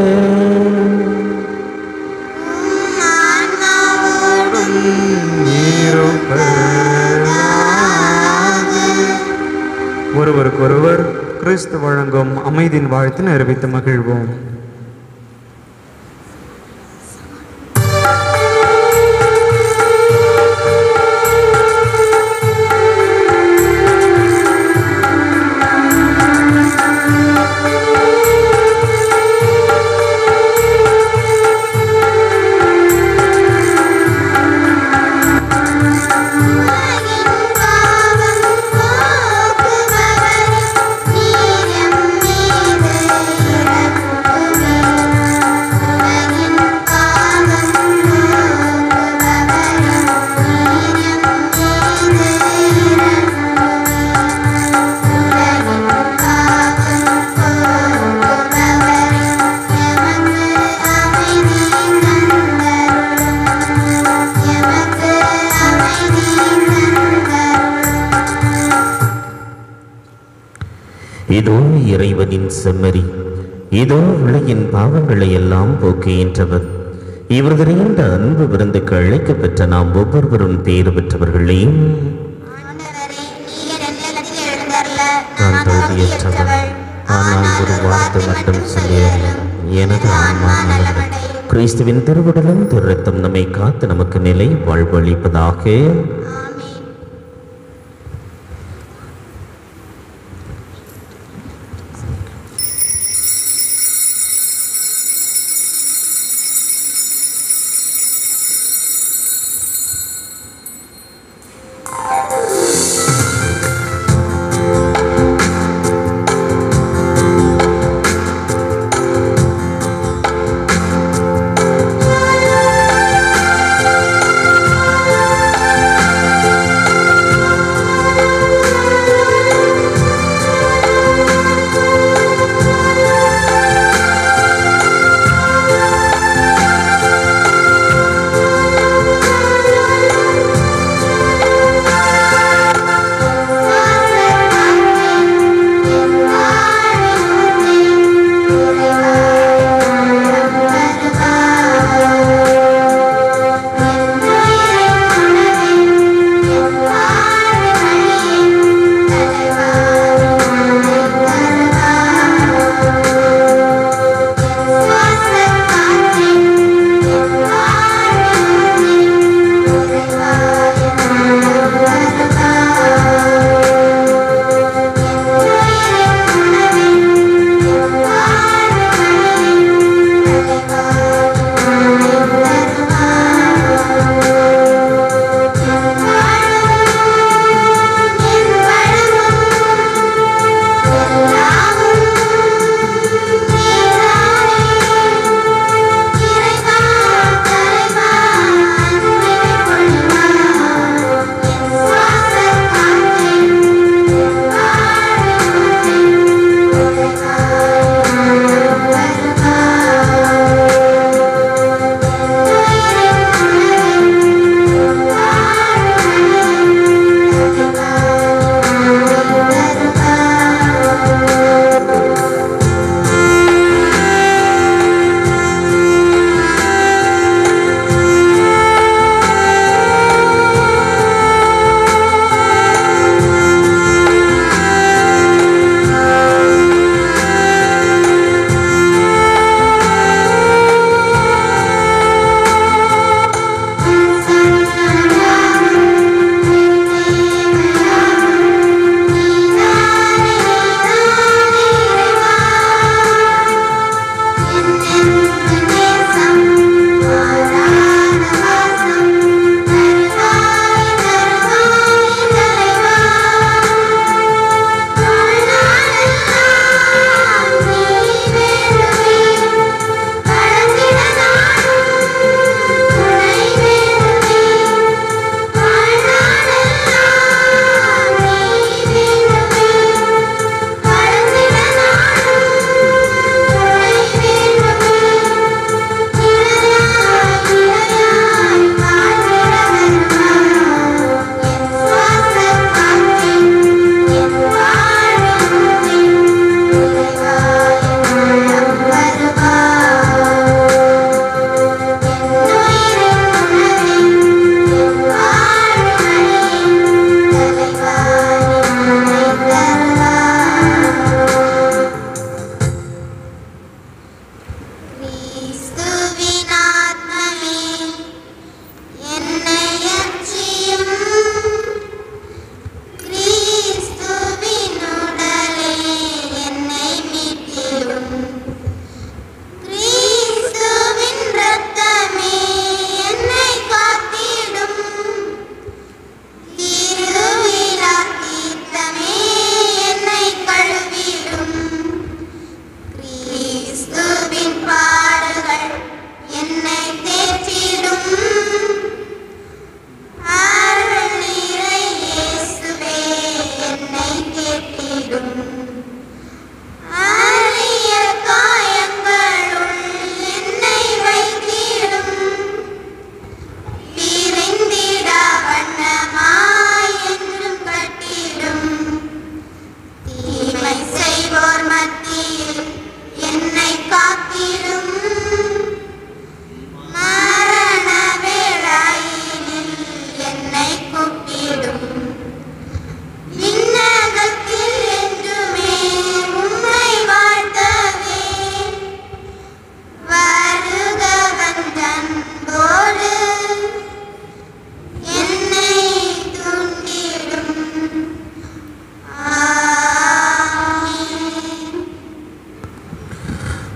ஒருவருக்கொருவர் கிறிஸ்து வழங்கும் அமைதியின் வாழ்த்தினை அறிவித்து மகிழ்வோம். இதோ இறைவனின் செம்மறி, இதோ உலகின் பாவங்களை எல்லாம் போக்குகின்றவர். இவரது நீண்ட அன்பு விருந்துக்கு அழைக்கப் பெற்ற நாம் ஒவ்வொருவரும் தேர்வு பெற்றவர்களே. நான் தகுதியற்றவர், ஆனால் ஒரு வார்த்தை மட்டும் சொல்லியேன், எனது ஆன்மா நலமடையும். கிறிஸ்துவின் திருவுடலும் திரு ரத்தம் நம்மை காத்து நமக்கு நிலை வாழ்வு அளிப்பதாக.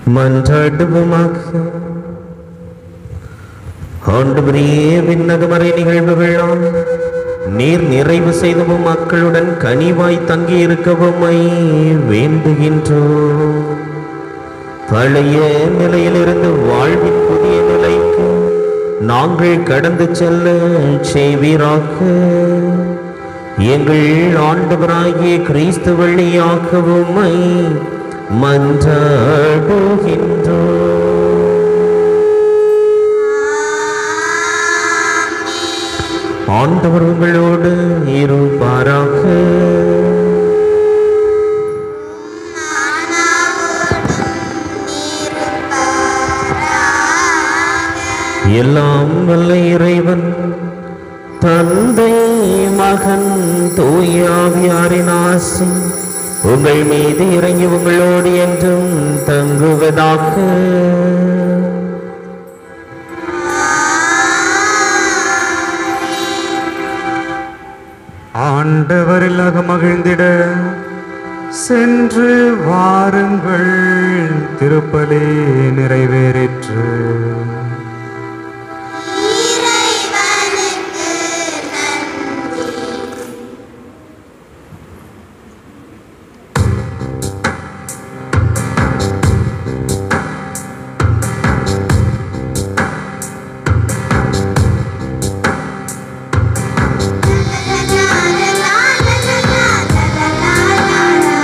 மன்றாடுவோமாக. ஆண்டவரே, விண்ணகமறை நிகழ்வுகளால் நீர் நிறைவு செய்தவும் மக்களுடன் கனிவாய் தங்கி இருக்கவும் வேண்டுகின்றோம். பழைய நிலையிலிருந்து வாழ்வின் புதிய நிலைக்கு நாங்கள் கடந்து செல்ல செய்வீராக. எங்கள் ஆண்டவராகிய கிறிஸ்து வழியாகவும் மன்றாடுகின்றோம். ஆண்டவர் உங்களோடு இருப்பாராக. எல்லாம் வல்ல இறைவன் தந்தை மகன் தூய ஆவியாரின் ஆசி உங்கள் மீது இறங்கி உங்களோடு என்றும் தங்குவதாக. ஆண்டவரில்லாக மகிழ்ந்திட சென்று வாருங்கள். திருப்பலி நிறைவேறிற்று. La la la la la la la la la la.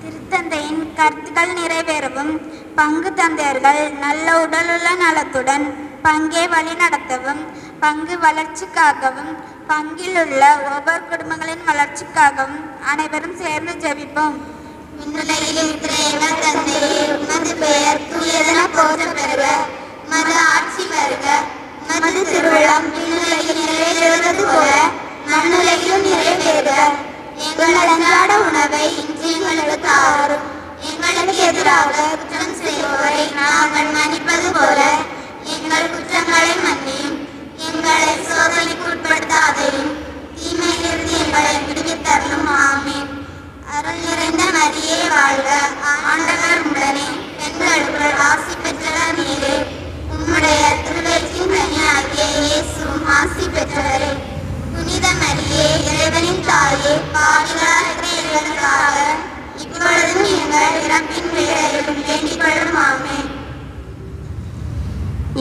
திருத்தந்தையின் கருத்துக்கள் நிறைவேறவும் பங்கு தந்தையர்கள் நல்ல உடலுள்ள நலத்துடன் பங்கை வழிநடத்தவும் பங்கு வளர்ச்சிக்காகவும் பங்கில் உள்ள ஒவ்வொரு குடும்பங்களின் வளர்ச்சிக்காகவும் அனைவரும் சேர்ந்து ஜெபிப்போம். விண்ணுலகில் இருக்கிற எங்கள் தந்தையே, உமது பெயர் தூயதென போற்றப் பெறுக. உமது ஆட்சி வருக. உமது திருவுளம் விண்ணுலகில் நிறைவேறுவது போல மண்ணுலகிலும் நிறைவேறுக. எங்கள் அன்றாட உணவை இன்று எங்களுக்கு தாரும். எங்களுக்கு எதிராக குற்றம் செய்வோரை நாங்கள் மன்னிப்பது போல எங்கள் குற்றங்களை மன்னியும். எங்களை சோதனைக்கு உட்படுத்தாதையும் தீமையிலிருந்து எங்களை விடுவித்தருளும். ஆமென். அருள் நிறைந்த மரியே வாழ்க. ஆண்டவர் உடனே பெண்களுக்குள் ஆசி பெற்றவர் நீரே. உம்முடைய திருவயிற்றின் கனியாகிய இயேசுவும் ஆசி பெற்றவரே. புனித மரியே, இறைவனின் தாயே, பாவிகளாக இருக்கிற எங்களுக்காக இப்பொழுதும் எங்கள் இறப்பின் வேளையிலும் வேண்டிக் கொள்ளும். ஆமென்.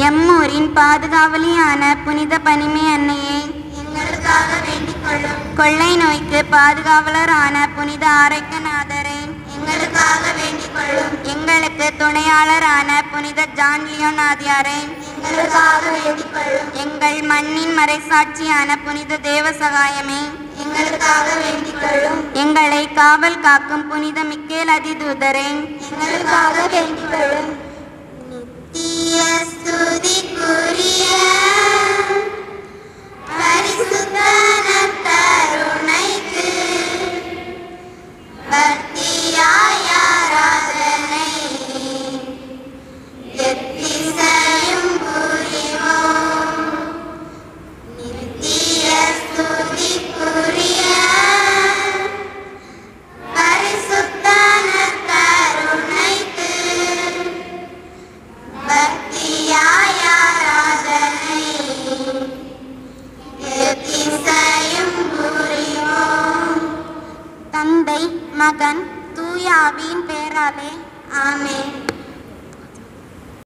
எம்மூரின் பாதுகாவலியான புனித பனிமை அன்னையே, எங்களுக்காக வேண்டிக் கொள்ளும். கொள்ளை நோய்க்கு பாதுகாவலரான புனித ஆரோக்கியநாதரே, எங்களுக்காக வேண்டிக் கொள்ளும். எங்களுக்கு துணையாளரான புனித ஜான் லியோனாதியாரே, எங்களுக்காக வேண்டிக் கொள்ளும். எங்கள் மண்ணின் மறைசாட்சியான புனித தேவ சகாயமே, எங்களுக்காக வேண்டிக் கொள்ளும். எங்களை காவல் காக்கும் புனித மிக்கேல் அதிதூதரே, எங்களுக்காக வேண்டிக் கொள்ளும். நித்திய ஸ்துதிக்குரிய பரிசுத்த நற்கருணைக்கு பக்தியாய் ஆராதனை எத்திசையும் புரிவோம். நித்திய ஸ்துதிக்குரிய பரிசுத்த நற்கருணைக்கு பக்தியாய் ஆராதனை எத்திசையும் புரிவோம். தந்தை மகன் தூய ஆவியின் பெயராலே ஆமென்.